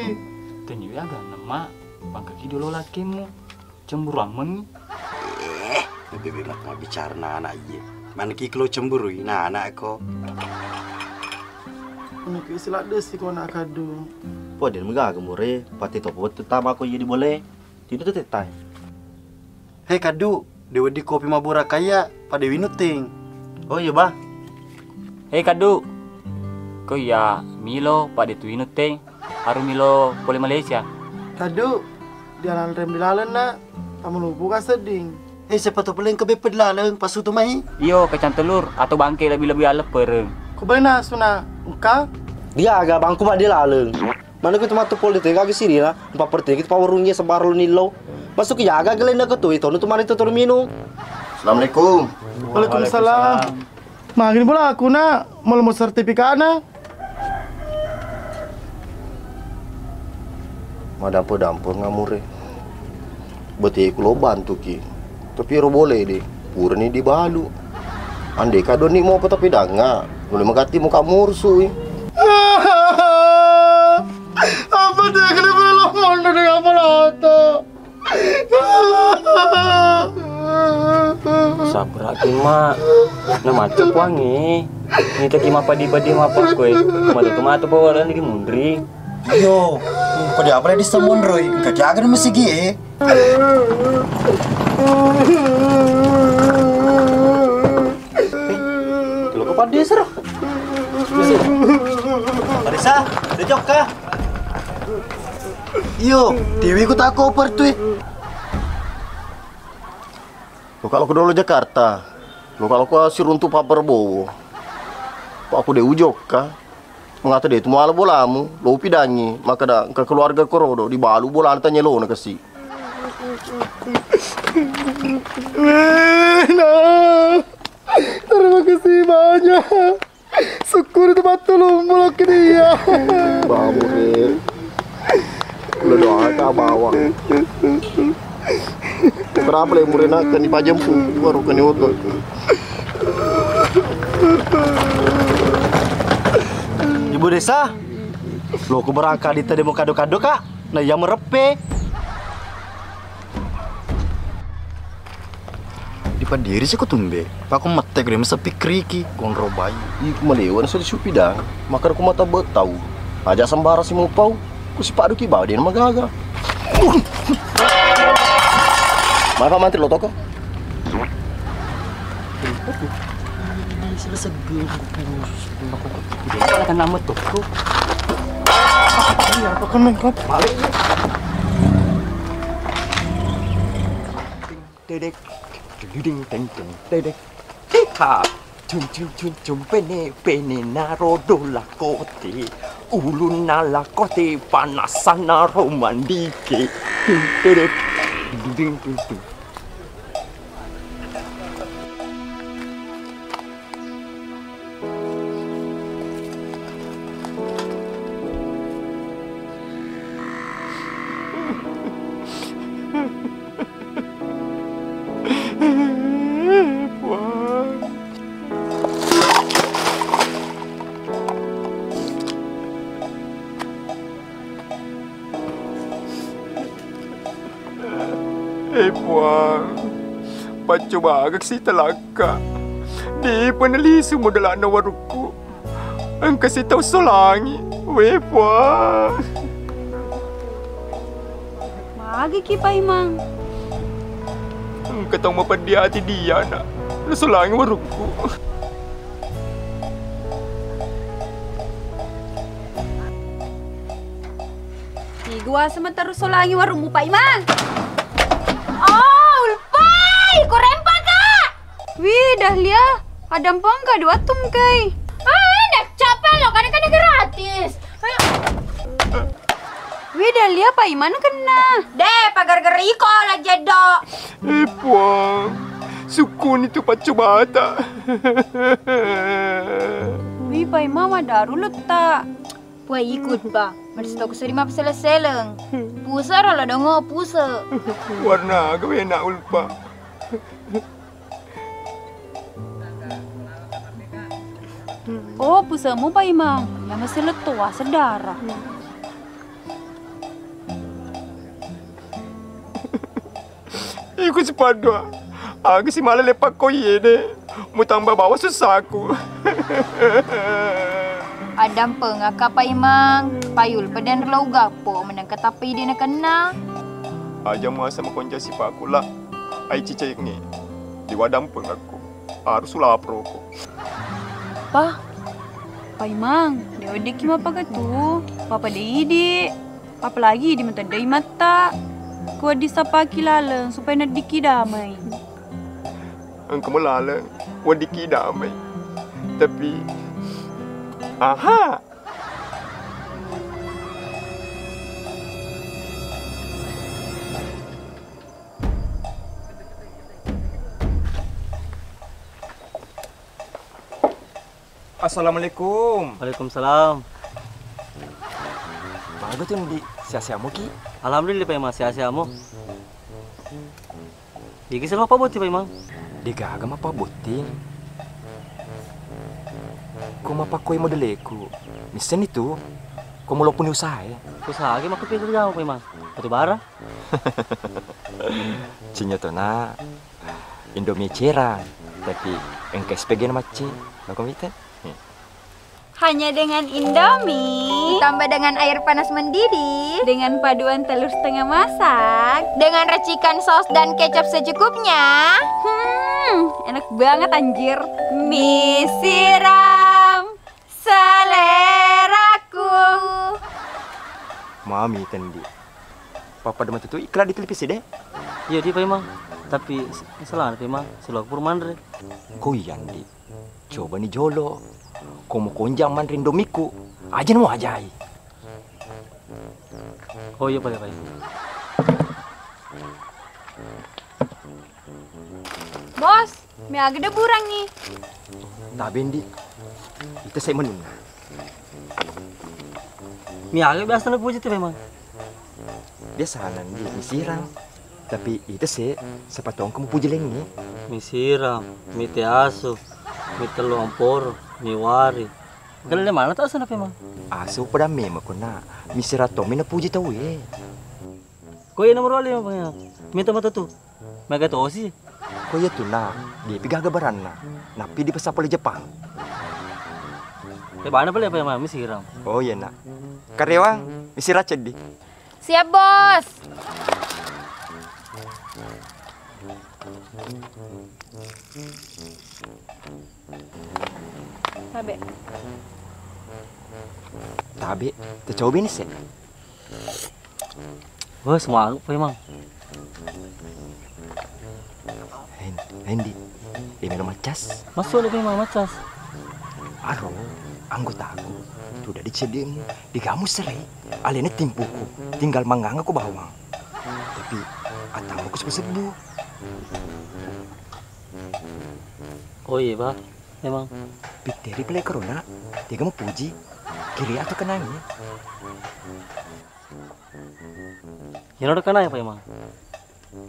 Tanya agak nama, bang kaki dulu lakimu. Cemburuan men. Lebih enak mau bicara anak aja. Mana kiklo cemburu, nah anak ko. Anak istilah desi ko nak kado. Po dia megah gemure, pati topo tetama ko jadi boleh. Tidak tuh tetai. Hei kadu, dewa di kopi mabura kaya pada winuting. Oh iya bah. Hei kadu, ko ya Milo pada tu winuting. Haru Milo boleh Malaysia. Kado, dia rem di lalan nak. Kamu lupa kan seding. Siapa tu paling kebeped lalang pas tu mai? Iyo, kacang telur atau bangkai lebih-lebih alep pereng. Kau benar suna, engkau? Dia agak bangku mah dia lalang. Mana kita matu politik agak sini lah. 4/3 kita powerungnya sebar lu nilo. Masuk ke jaga gelen nak tu itu mari tu minum. Assalamualaikum. Waalaikumsalam. Makin pula aku nak mau sertifikat na. Madampur ngamure. Beti aku lo bantu ki. Tapi ro boleh deh. Pura ni dibalu. Andai kado ni mau apa tapi danga. Boleh mengati muka mursu. Apa dia kena berlawan dengan apa lata? Sabar lagi mak. Nah macam wangi. Ni tak kima padi apa koi. Mata bawa lagi mundri. Ayo, kau dia apa di semon Roy? Kau jaga nama segi. Kalau kau padi seru. Marisa, dejok kah? Iyo, Dewi ku tak koper tuh. Lo kalau ke dulu Jakarta, lo kalau ke Siruntu Pak Prabowo, Pak aku deh ujok kah? Mengata deh itu malah bolamu, lo pidangi, maka dah ke keluarga korodo di balu bola tanya lo nak kasih. Terima kasih banyak. Syukur itu betul mulak dia. Bamu deh. Lo doa ke bawang. Berapa lagi murena kan di pajampu baru kan di otot. Ibu desa, lo ku berangkat di tadi mau kado-kado kak? Nah yang merepe. Di pandiri sih ku tumbe. Pak aku metek deh masa pikriki kontro bayi. Iku malewan sudah supidang, maka aku mata betau. Aja sembara si mupau, ku si Pak Duki bawa dia nama gaga. Maaf mantri lo toko. Selesai gue akan nama toko. Apa kan main kapal? Dedek, ding ding ding dedek. Ha, cum pene narodo la kote. Ulun la kote panasana romandike. Dedek, ding ding ding. Puang, pacoba agak si talaga. Di panalisu mo dala na waruku. Ang kasi tau solangi. Puang. Magi ki Paimang. Ang katong mapadiati dia na. Nasolangi waruku. Igwa sama terus solangi warungmu Paimang. Oh, Ulpai! Korempa kak! Wih, Dahlia. Ada pangka dua tum kai. Nak capek lo, kadang-kadang gratis. Wih, Dahlia, Pak Iman kena. Deh, pagar geriko lah jedo. Puang, sukun itu pacoba tak. Wih, Pak Iman madaru letak. Puai ikut, Pak. Mereka aku sering apa seleng. Pusa lah dongo pusa. Warna gawe nak ulpa. Oh, pusamu Pak Imam. Yang masih letua sedara. Ikut sepadua. Aku si malah lepak kau ye deh. Mau tambah bawa susah aku. Adam pengaka Pak Imang, payul padan lau gapo menangkat tapi dia nak kena. Aja masa makonja si paku lah. Ai cicai ni. Di wadam pengaku. Harus lapro ko. Pak Imang, dia udah kima apa tu? Papa dia apalagi di mata dari mata. Kuat disapa kilalang supaya nak dikidamai. Engkau melala, wadiki damai. Tapi aha. Assalamualaikum. Waalaikumsalam. Bagus tuh di sia-siamu ki. Alhamdulillah Pak Imam, sia-siamu. Iki sel apa buat Pak Imam? Digaga apa butin? Kau apa kau modeleku? Misen itu. Kau mau pun usaha ya? Usaha lagi maku pikir jauh Pak Imam. Batu bara. Cinya tuh na Indomie cerang, tapi engkes pengen maci. Bagus itu. Hanya dengan Indomie, ditambah dengan air panas mendidih, dengan paduan telur setengah masak, dengan racikan saus dan kecap secukupnya. Enak banget anjir. Mie siram seleraku. Mami tendi. Papa demat itu iklan di televisi deh. Iya di Pak Imam. Tapi salah Pak Imam, silok purmandre. Kau yang di. Coba nih jolo. Kau mau konjang man rindomiku, aja mau ajai. Oh iya Pak. Bos, mie agak burang nih. Nah Bendi, itu saya menunggu. Mie agak biasa nak puji tuh memang. Dia salah nih, mie siram. Tapi itu sih, sepatong kamu puji lagi. Mie siram, mie tiasu, mie telur ampor, mie wari. Kalian dari mana tuh asal apa emang? Asu pada mie mah kena. Mie siratong, mie puji tahu ya. Kau yang nomor wali apa ya? Mie tomat tuh, mega tuh sih. Kau ya tuh nah, dia piga gabaran nah. Napi di pesawat Jepang. Mana boleh apa emang mie siram? Oh iya nak. Karewang, mie sirat jadi. Siap bos. Tabe, tercoba ini sih. Wah, semua apa emang? Hendi, dia minum macas. Masuk lebih emang macas. Aro, anggota aku sudah diceding, digamu sere. Alena timpuku, tinggal manggang aku bawang. Tapi atang aku sembuh. Oh iya Pak, emang. Bakteri pelai corona, dia mau puji, kiri atau kenangnya. Yang udah kena ya Pak emang?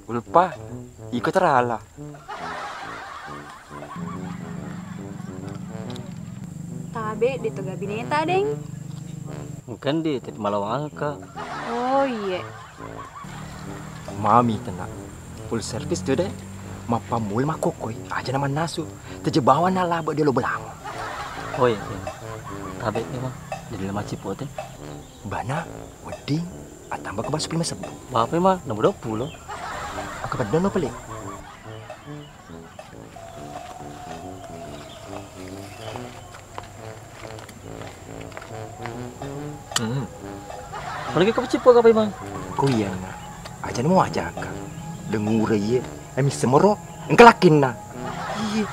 Lupa, ikut terala. Tabe di toga bineta deng. Bukan di tapi Malawang Kak. Oh iya. Mami tenang, full service tuh deh. Mapa mul mah kokoi, aja nama nasu. Terjebawan na laba dia lo belang. Oh iya, tabe emang jadi lemah cipote. Bana, wedding, atambah ke basu 5 sebu. Bapak emang nomor 20. Aku pada no pelik. Mana ke cipo apa emang? Kau iya na, aja mau aja kan. Dengur ya, emis semero, engkelakin na. Iya.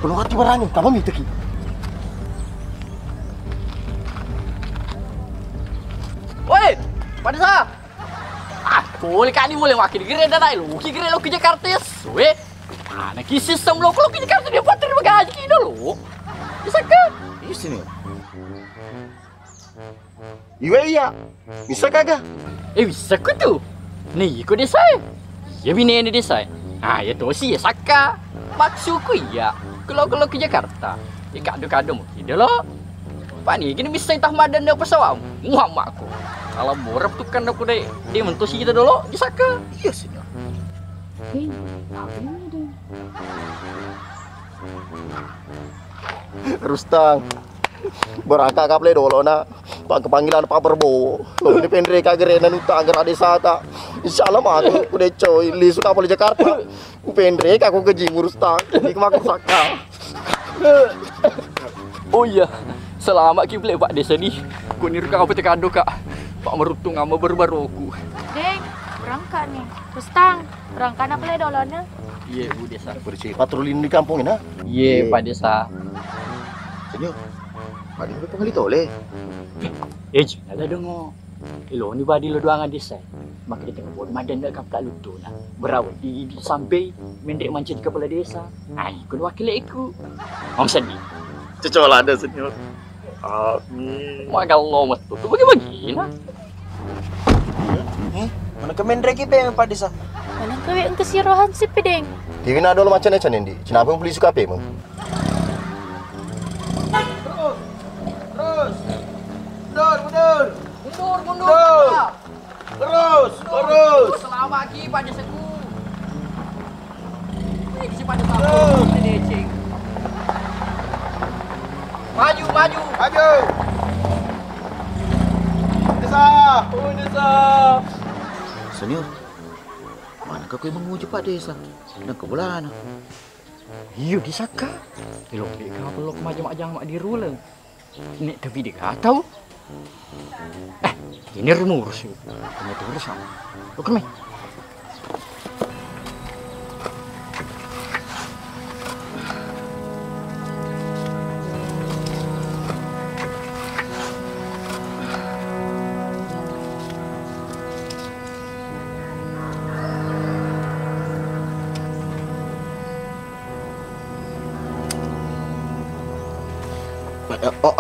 Belum hati berani, kamu minta ki. Woi, pada sa. Boleh kan boleh wakil kira dah naik lo, kira lo ke Jakarta ya, weh. Mana ki sistem lo ke Jakarta dia buat terima gaji kita lo. Bisa kan? Di sini. Iya, bisa kagak? Bisa ku tu. Nih, ikut desa. Ya bini ini desa. Ah, ya tu sih ya saka. Maksudku iya. Kalau ke Jakarta, ya kado-kado mungkin dah lo. Pak ni, kini bisa entah madan dia pesawat. Muhammad aku. Kalau borap tu kan aku deh, dia mentusi kita dulu, di saka. Iya sih. Rustang, berangkat kaple dulu na. Pak kepanggilan Pak Prabowo. Lo ini pendre kagerenan utang agar ada sata. Insyaallah mah aku udah coy lisu kapal Jakarta. Ku pendre aku ke Jimur Rustang. Ini kemaku saka. Oh iya, selamat kible Pak desa ni. Ku niru kau pete kado kak. Pak merutung ama baru-baru aku. Deng, berangkat nih. Rustang, berangkat apa le dolonnya? Iya, Bu Desa. Bersih patroli di kampung ini. Iya, Pak Desa. Senyor. Kan udah pengali tole. Ada dengo. Ilo ni badi lo doangan desa. Maka dia tengok buat madan nak kapal lutu nak. Berawat di sampai mendek mancing kepala desa. Ai, kau wakil ikut. Om sedih. Cecola ada senior. Amin. Maka Allah mas tu bagi-bagi nah. Mana kemen reki pe yang pada desa? Mana kawin ang kasirohan si Pedeng? Dia nak dulu macam macam ni. Kenapa beli suka apa meng? Terus. Mundur. Terus. Selamat pagi Pak Desaku. Ini si Pak Desaku. Ini decing. Maju. Desa. Senior. Mana kau menguji Pak Desa? Dan ke bulan. Iyo disaka. Ilo dia kalau kemajang-majang mak dirula. Ini tapi dia enggak tahu. Ini rumurus yuk. Kamu terus sama. Oke, Mei.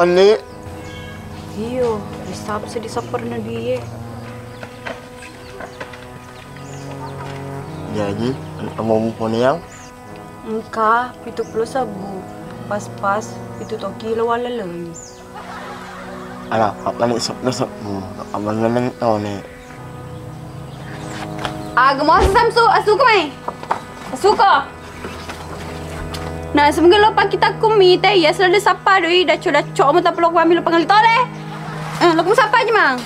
Ani. Iyo, disapar na dia. Jadi, mau yang? Engka, 70 pas itu toki wala lang. Ala, apa ni sok abang nang tahu ni. Gumawa sa Samsu, asuka may. Asuka. Nah, semoga lo kita kumite ya selalu sapa doi dah cok mo taplo ko amilo pangalitole. Lo kum sapa aja mang.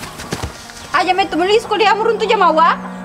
Aja may tumulis ko di amurun tu jamawa.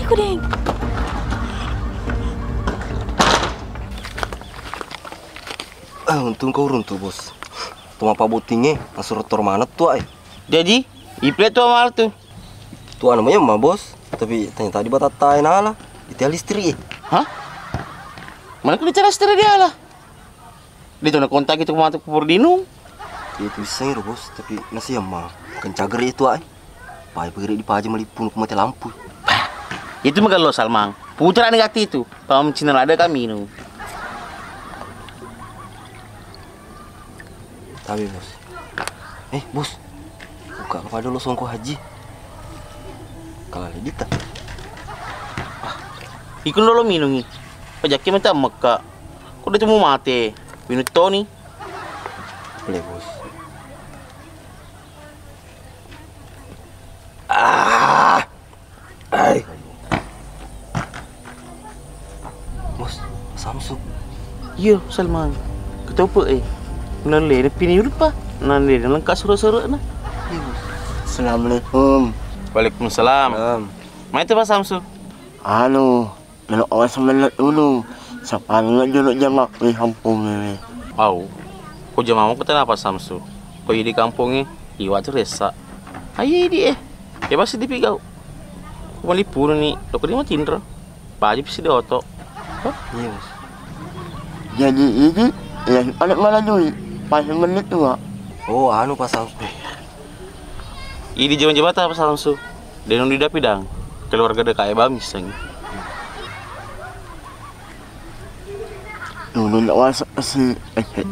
Kuding. Untung kau runtuh, bos. Tuma apa butingnya, langsung rotor mana tuh, ay. Jadi, iplet tuh mal tuh. Tuh namanya mah, bos. Tapi tanya tadi batatain ala, itu listrik. Hah? Mana kau bicara listrik dia lah? Dia tuh nak kontak itu kemana tuh Purdino? Itu sih, bos. Tapi nasi mah, kencager itu, ay. Pai pergi di pajak melipun ke mati lampu. Itu mah lo Salmang. Putra negatif itu. Pam Cina ada kami nu. Tapi bos. Bos. Buka kepada lo songko haji. Kalau ada dita. Ikut lo minum ni. Pajaknya macam Mekah. Kau dah cuma mati. Minum Tony. Boleh bos. Samsung. Iya, Salman. Kau tahu apa Nale ni pini lupa. Nale ni lengkap suruh-suruh na. Assalamualaikum. Waalaikumsalam. Mai tu Pak Samsu. Nak awak semangat dulu. Siapa nak jodoh jamak di kampung ni? Kau jamak kau kenapa Samsu? Kau di kampung ni, iwak tu resa. Aye dia. Ya pasti dipigau. Kau malipur ni, kau di mana Cindra? Baju pasti dia otok. Iya, bos. Jadi ini, anak mana duit? Pas menit tu ah. Pak Samsu. Ini jaman jabatan Pak Samsu. Dia nung di dapidang. Keluarga dekat Bamis sang. Dulu nak masuk si,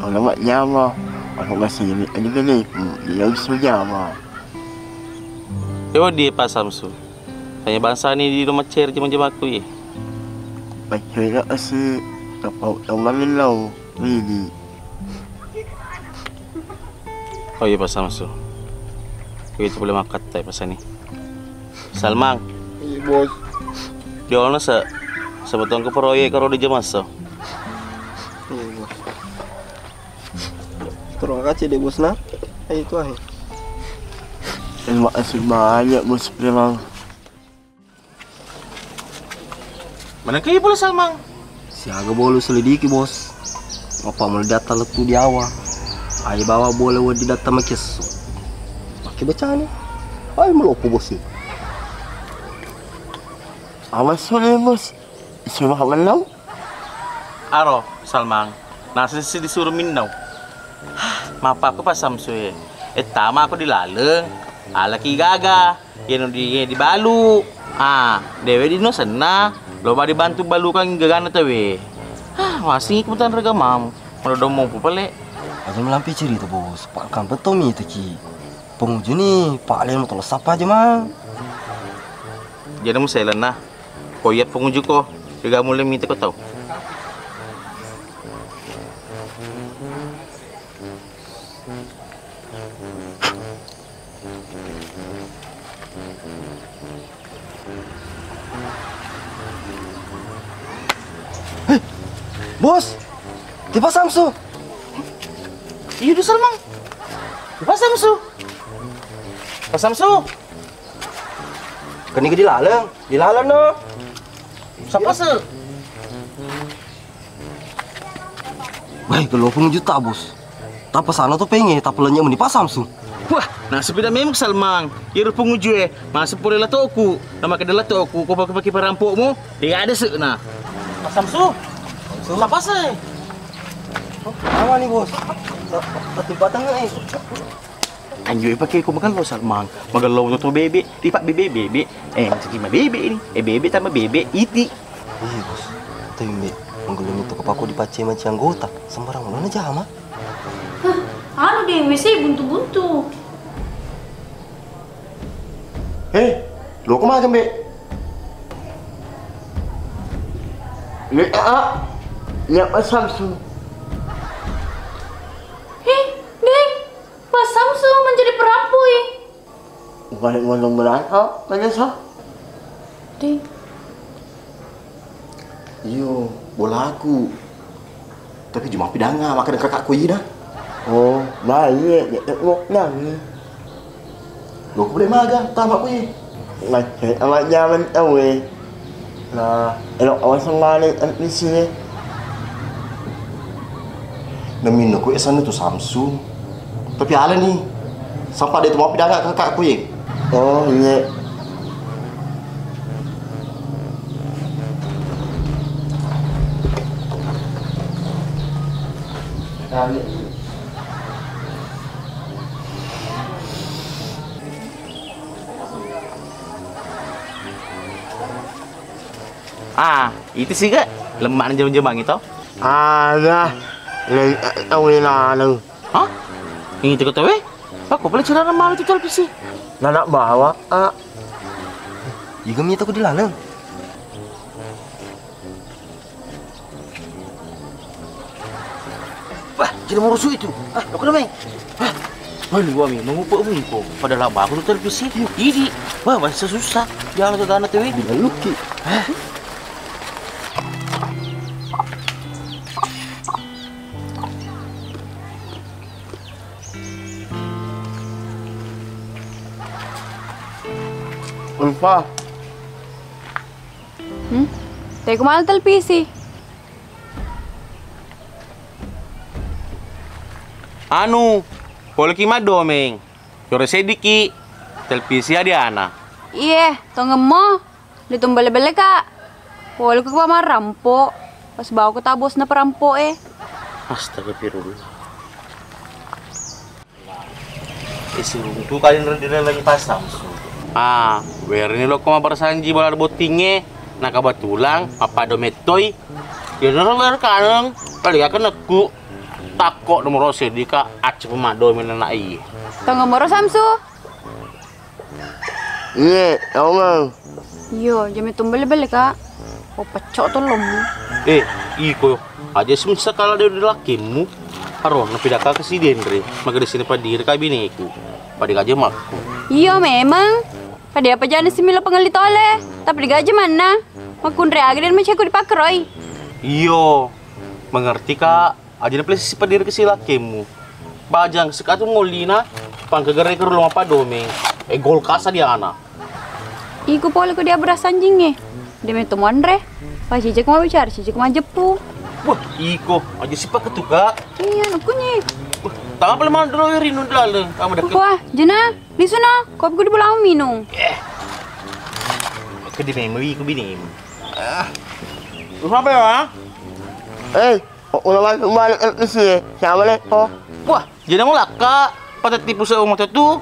orang mak jama. Orang masih ini gini, dia bisa jama. Coba dia Pak Samsu. Tanya bangsa ni di rumah cer jaman-jaman aku ye. Baca nak si, kapau orang lau, ini. Oh iya Pak Samsu. Begitu boleh makan tay pasal ni. Salmang. Iya bos. Dia orang sebetulnya ke proyek kalau di Jamasa. Terima kasih deh bos nah. Itu aja. Terima kasih banyak bos Primang. Mana kaya boleh Salmang? Si agak boleh selidiki bos. Apa mau data letu di awal? Ayo bawa boleh di data makes. Pakai bacaan nih. Ayo melopo bos sih. Awas soalnya bos. Semua menau. Aro Salmang. Nasi si disuruh minau. Mapa aku pas Samsu tama aku dilaleng. Alaki gaga. Yang di balu. Dewe di no sana. Loba dibantu balu kan gagana tawe. Masih kebetulan rega mam. Kalau mau pupale. Aja melampi cerita bos. Pak kan betul nih teki. Penguji nih Pak Len mau tolong sapa aja mang. Jadi mau saya lena. Koyat penguji ko. Juga mulai minta kau tahu. Bos, di Pak Samsu. Iya di Salmang. Di Pak Samsu. Pak Samsu. Kini ke dilaleng no. Siapa se? Baik, kalau 20 juta bos. Tapi sana tuh pengen, tapi lenyap di Pak Samsu. Wah, nah sepeda memang Salmang. Ya rupa ngujue, masuk boleh lah aku. Nama kedalah aku, kau pakai perampokmu. Dia ada se, nah. Pak Samsu. Siapa sih? Apa nih bos? Tempat tengah Anjir pakai kau makan lo Salmang. Makan lo untuk bebek, tipak bebek. Macam gimana bebek ini? Bebek tambah bebek iti. Iya bos. Tapi menggelung itu kepaku dipace macam anggota. Sembarang mana jama? Anu deh, WC buntu-buntu. Lo kemana Mbak? Lihat Pak Samsu. Deng, Pak Samsu menjadi perampok. Balik ngomong berangkat, tanya sah. Deng. Iyo, bola aku. Tapi cuma pidanga, makan kakakku ini dah. Oh, baik, ya tengok nang. Lo boleh maga, tamak ku ini. Macam amat jalan awe. Nah, elok awas semalik di sini. Demi aku sana tu Samsung. Tapi ala ni. Sampai dia tu mau pindah kat kakak aku ye. Oh, iya. Itu sih kak. Lemak jam-jam itu. Ada. Awina lu. Hah? Ini tu kata weh? Aku boleh cerita malu tu televisi. Nak bawa. Jika minta aku dilaleng. Wah, jadi mau rusuh itu. Aku dah main. Mana gua mi mengupak mungko. Padahal lama aku tu televisi. Ini. Wah, bahasa susah. Jangan tu tanah tu weh. Luki. Ulfa. Teko mahal televisi. Anu, boleh kima domeng. Yore sediki. Televisi ada anak. Iya, tong mo. Ditumbal bele kak. Boleh ke kamar rampok. Pas bawa ke tabos na perampok Astagfirullah. Isi runtu kalian rendira lagi pasang. Ini lo koma bersanji bola botingnya. Nah kebetulan apa dometoy. Ya nara kaneng. Kali akan aku takok nomor sedika aceh pemado menenak iya. Tong nomor Samsu. Iya, omong. Yo, jam itu beli kak. Oh pecok tuh lomu. Iko aja semua kalau dia udah lakimu. Aroh, napidak ke si Dendre. Maka di sini padir kabineku. Padik aja makku. Iya memang. Pada apa jangan si Mila pengelit oleh. Tapi digaji mana? Makun reagi dan macam aku dipakai. Iyo, mengerti kak? Aja play si padir ke sila kemu. Bajang sekatu ngolina, pangkegere ke rumah Pak Domeng. Gol kasa dia anak. Iku pole ko dia beras anjingnya. Dia metu mondre. Pas cicik mau bicara, cicik mau jepu. Wah, iko aja si Pak ketuka. Iya, nukunya. Tangan pala mana dulu rinu dalang. Kamu dah. Wah, jena, di sana. Kopi gue dibawa minum. Ke di memori ku binim. Lu apa ya? Udah masuk balik ke sini. Siapa nih? Oh. Wah, jadi mau laka. Pada tipu seumur itu.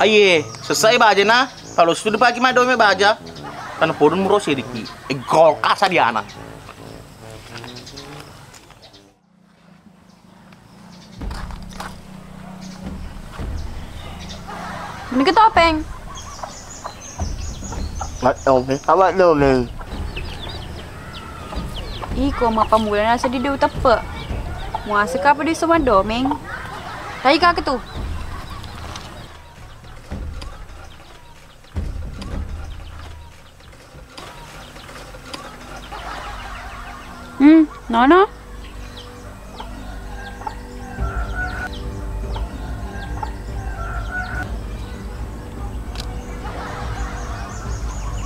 Aye, selesai baja na. Kalau sudah pagi mah dome baja. Karena podun murus sedikit. Gol kasa di anak. Ini ketopeng. Apa domeng? Iko ma pamulan nasa di dew tepe. Muasa ka pa di sama domeng. Tayo ka tu. Nono.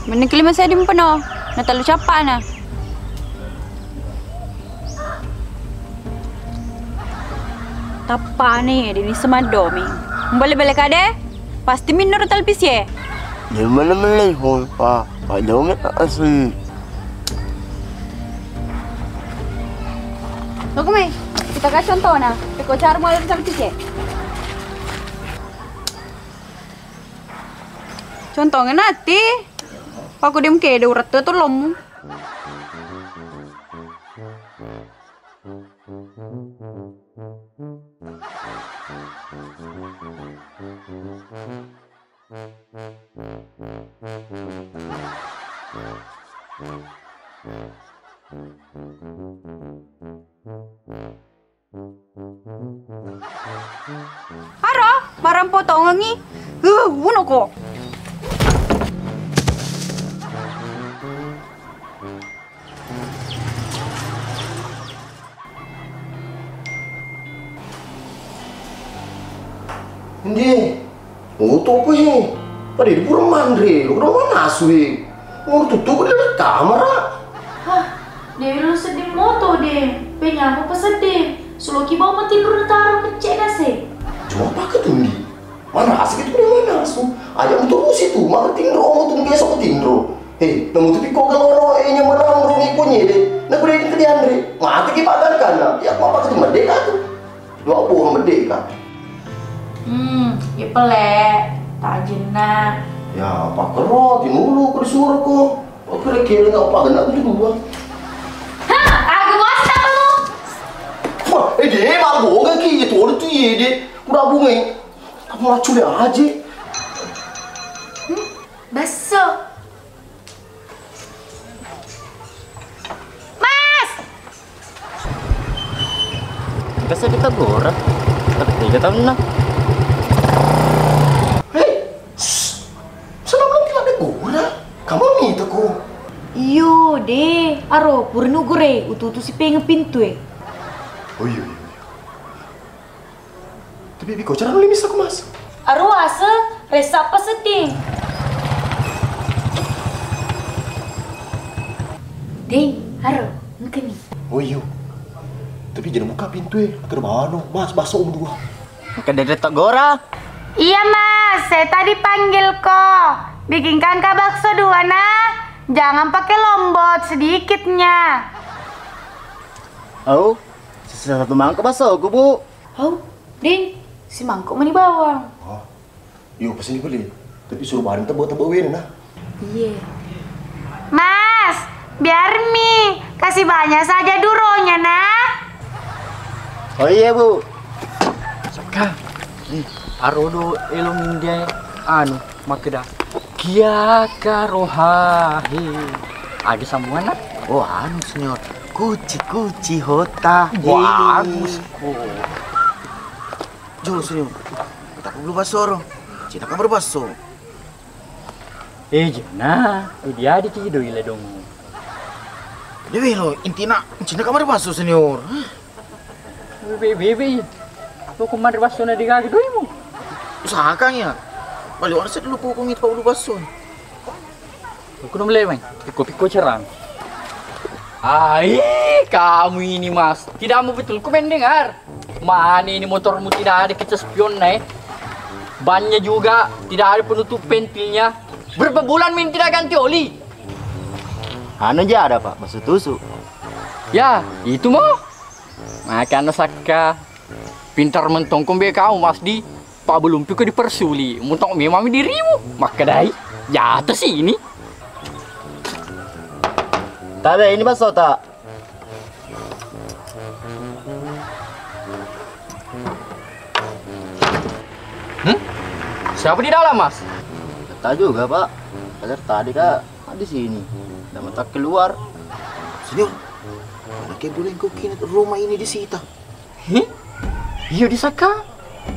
Menikli saya di penuh, na talo siapa na. Tapa nih, ini sama domi. Balik-balik ada, pasti minor talpis ya. Di mana melihong pa, domi asli. Tunggu me, kita kasih contoh na. Peko cara mulai talpis ya. Contohnya nanti. Aku dem ke ada urat tuh lomu. Haro, barang potong ngi. Uno ko. Hindi. Apa sih? Pada di pura mandre, udah mana asli? Mau tutup di kamera. Hah, Dewi lu sedih moto deh. Penyamu pesedih. Suluki bawa mati tidur taruh kecek nasi. Cuma pakai tuh di. Mana asli itu di mana asu? Aja untuk situ, maka tindro mau tuh biasa ke tindro. Hei, namun tapi kok kalau nya menang rong ikonnya deh. Nak berikan ke dia Andre. Mati kita pagarkan lah. Ya apa pakai merdeka tuh? Dua buah merdeka. Ya pelek, tak jenak. Ya, apa kerot, dulu aku disuruh kok. Aku kira-kira nggak apa genak itu dua. Hah, aku mau apa lu? Wah, dia bang boga gitu, orang tuh ya dia udah bunga. Kamu lacu deh aja. Baso. Mas. Kasi kita gora. Tapi tiga tahun na. Kamu nih tuh Iyo deh, aro purnu gore, utu si pengen pintu Oh iya. Tapi biko cara lu bisa mas. Aro asa, resa apa sedih? Deh, aro, mungkin nih. Oh iya. Tapi jangan buka pintu terbano, mas basok berdua. Makan dari tak gora. Iya mas, saya tadi panggil kok. Bikinkan bakso dua nah. Jangan pakai lombot sedikitnya. Oh, sisa satu mangkok bakso aku bu. Oh, Ding, si mangkok mani bawang. Oh, yuk pesen dibeli. Tapi suruh bahan tebak-tebak nah. Iya. Mas, biar mi kasih banyak saja duronya nah. Oh iya bu. Saka, arodo elong dia anu makeda. Kia karohahi. Ada sambungan nak? Oh anu senyor. Kuci hota. Bagus kok. Jom senyor. Tapi Bulu baso ro. Cina kabar baso. Jana, dia di tido ile dong. Dewe lo, intina Cina kabar baso senior. Bebe. Lo kemarin baso na digagi doi mo. Usahakan ya. Balik warsa dulu pukung itu bulu baso. Aku belum lewat. Piko cerang. Kamu ini mas, tidak mau betul ku mendengar. Mana ini motormu tidak ada kaca spion bannya juga tidak ada penutup ventilnya. Berapa bulan min tidak ganti oli. Anu aja ada pak, masuk tusuk. Ya, itu mau. Makanya Saka pintar mentongkong be kau mas di. Pak belum piko dipersuli, muntong memang dirimu. Maka dai, jatuh sih ini. Tapi ini baso tak? Siapa di dalam mas? Tak juga pak. Kadar tadi kak di sini. Dan tak keluar. Senior, mana kayak boleh kau kini rumah ini disita? Iya disaka.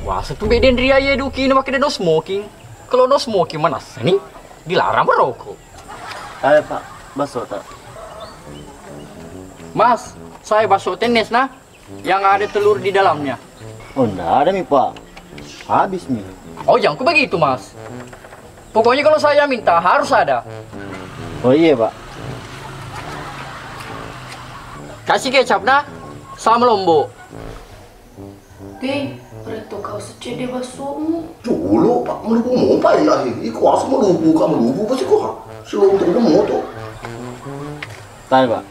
Wah, satu beden ria ya duki ini makin no smoking. Kalau no smoking mana sini dilarang merokok. Ayo pak, baso tak? Mas, saya bakso tenis yang ada telur di dalamnya. Oh, enggak ada nih pak. Habis nih. Oh, jangan begitu mas. Pokoknya kalau saya minta harus ada. Oh iya pak. Kasih kecap sama lombok. Deh, itu kau secede baksomu. Dulu pak melupu mau pak ya. Iku asal melupu kamu melupu pasti kok. Selalu untuk moto. Tahu pak.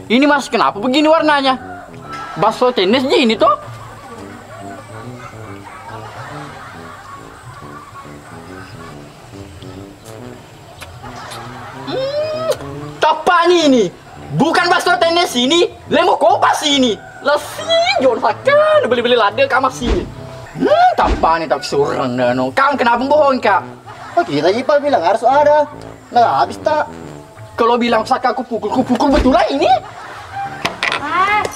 Ini mas, kenapa begini warnanya? Bakso tenis gini toh? Tapani ini, bukan bakso tenis ini, lemo kopas ini. Lesi, jangan sakan, beli-beli lade kamu sini. Tapani tak surang dano. Kamu kenapa bohong kak? Oh kita Ipa bilang harus ada. Nah habis tak? Kalau bilang Saka aku pukul betul lah ini. Mas,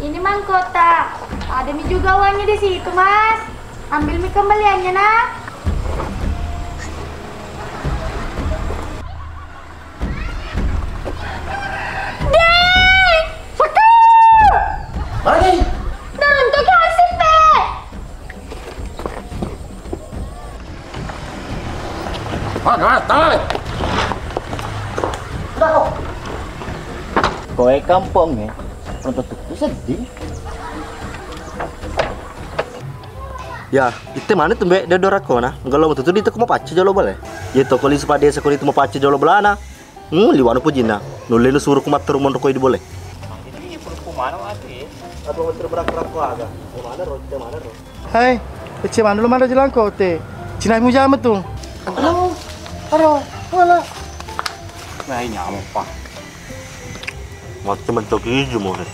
ini mangkota. Ada mie juga uangnya di situ mas. Ambil mie kembaliannya nak. Dek, Saka. Mari. Turun tuh kasih pe. Mana tahu? Kowe kampung ya, untuk itu sedih. Ya, itu mana tuh mbak? Dia dorakona. Kalau mau tuh itu mau pacu jalo boleh. Ya toko li sepade sekali itu mau pacu jalo belana. Liwanu pujina. Nulelu suruh kumat terumon rokoi di boleh. Ini perlu mana lagi? Atau mau terberak-berak ada. Mana roh? Mana roh? Hai, kecil mana lu mana jalan kau teh? Cina mu jam tu. Aro, wala. Nah ini apa? Macam bentuk hijau mungkin.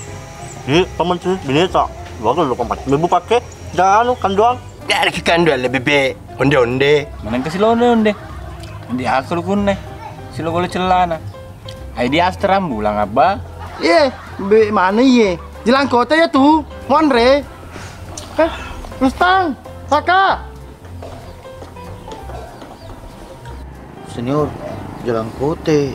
Ini paman sih bineka. Bagus lu paman. Ibu pakai jangan kan doang. Ya ada kan doang lebih be. Onde. Mana ke silo onde? Di akal kunne. Silo gole celana. Ai dia astram bulang apa? Ye, be mana ye? Jalan kota ya tu, monre. Rustang, Saka. Senior, jalan kote.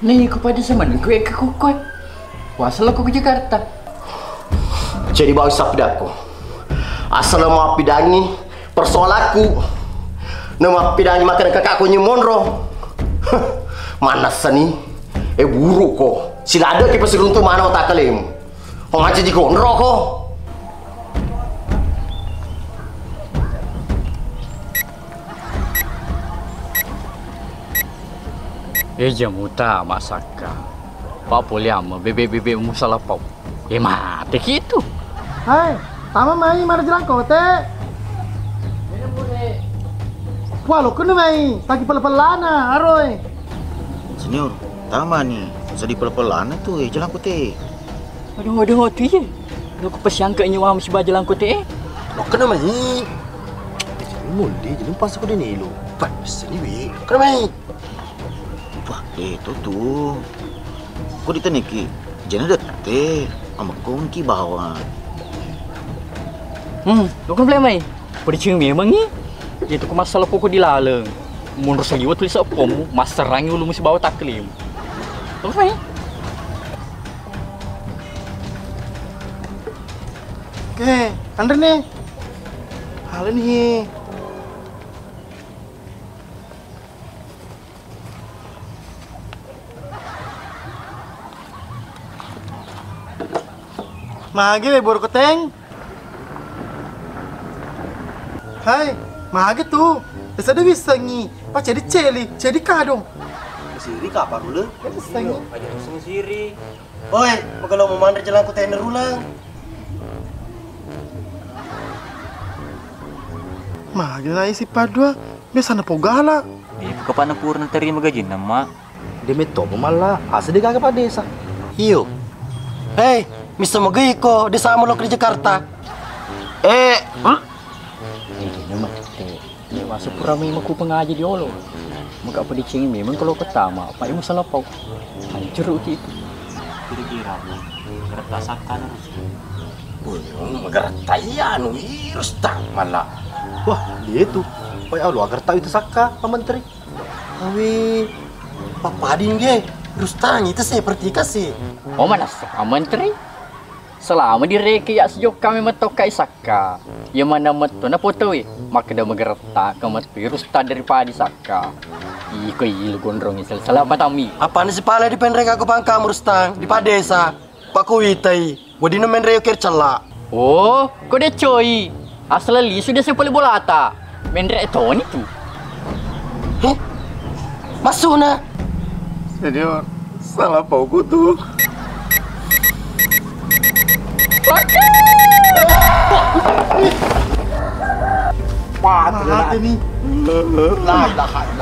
Nih, kepada zaman gue ke Kukot. Wasal aku ke Jakarta. Jadi bawa sabdaku. Asal mau pidangi persoalaku. Nama pidangi makan kakakku Monro. Mana seni? Buruk kok. Sila ada kipas runtuh mana otak kalian? Kau ngaji di gondro kok. Jamuta masaka. Pak poliama bebe musalah pau. Mate gitu. Hai, tama mai mana jalan kota? Wah, lo kena mai, taki pel-pelana, aroy. Senior, tama nih. Usah di pel-pelana tuh, jalan kote. Aduh, tu ye. Lu kepesiang ke nyawa mesti bajalan ko te. Lo kena mai. Mulai jadi pas aku dini lo. Pas sini wi. Kena mai. Wah, itu tuh. Kok ditaniki? Jangan dete. Ama kong ki bawa. Lu kan boleh mai. Percing memang ni. Itu ke masalah pokok dilaleng. Mundur sagi wa tulis apa mu, maserangi lu mesti bawa taklim. Lu mai. Oke, Andre nih. Hal ini. Mage baru keteng. Hai, mage tuh. Desa ada wisangi. Pas jadi celi, jadi kadong. Siri kapan dulu? Wisangi. Aja langsung siri. Oi, kalau mau mandar jalan ku tender ulang. Mage lah isi padua. Biasa na pogala. Kapan aku purna terima gaji nama? Demi tomo malah. Asa dia kagak pada desa. Iyo. Hei, Mr. Magiko, desa mo di Jakarta. Ini mah. Ya masuk ramai maku pengaji di Olo. Maka apa dicingin memang kalau ketama, apa yang masalah pau. Hancur itu. Kira-kira gerta sakana harus. Gerta iya anu virus tang malah. Wah, dia itu. Wah, lu agar tahu itu saka, Pak Menteri. Awi, Papa Adin dia. Virus tang itu seperti kasih. Oh mana Pak Menteri? Selama direki ya sejauh kami metokai saka. Yang mana meto na foto maka dah mengerta kemat virus tak daripada saka. Iko ilu gondrong isel salah patami. Apa ni si pala di penrek aku pangkam Rustang di padesa. Pak Kuwitai, wadino menreo kercela. Oh, kau dia coy. Asal li sudah sepuluh bola ata. Menrek Tony tu. Heh, masuk na. Senior, salah pauku tuh. Mati nih.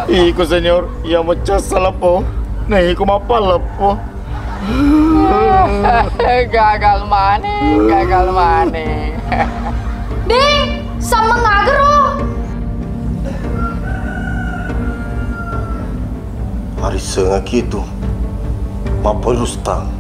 Iko senior, ia macam salah po. Nah, iko mapal po. Gagal mana? Ding, sama ngagero. Hari sengak itu, Mapol Rustang.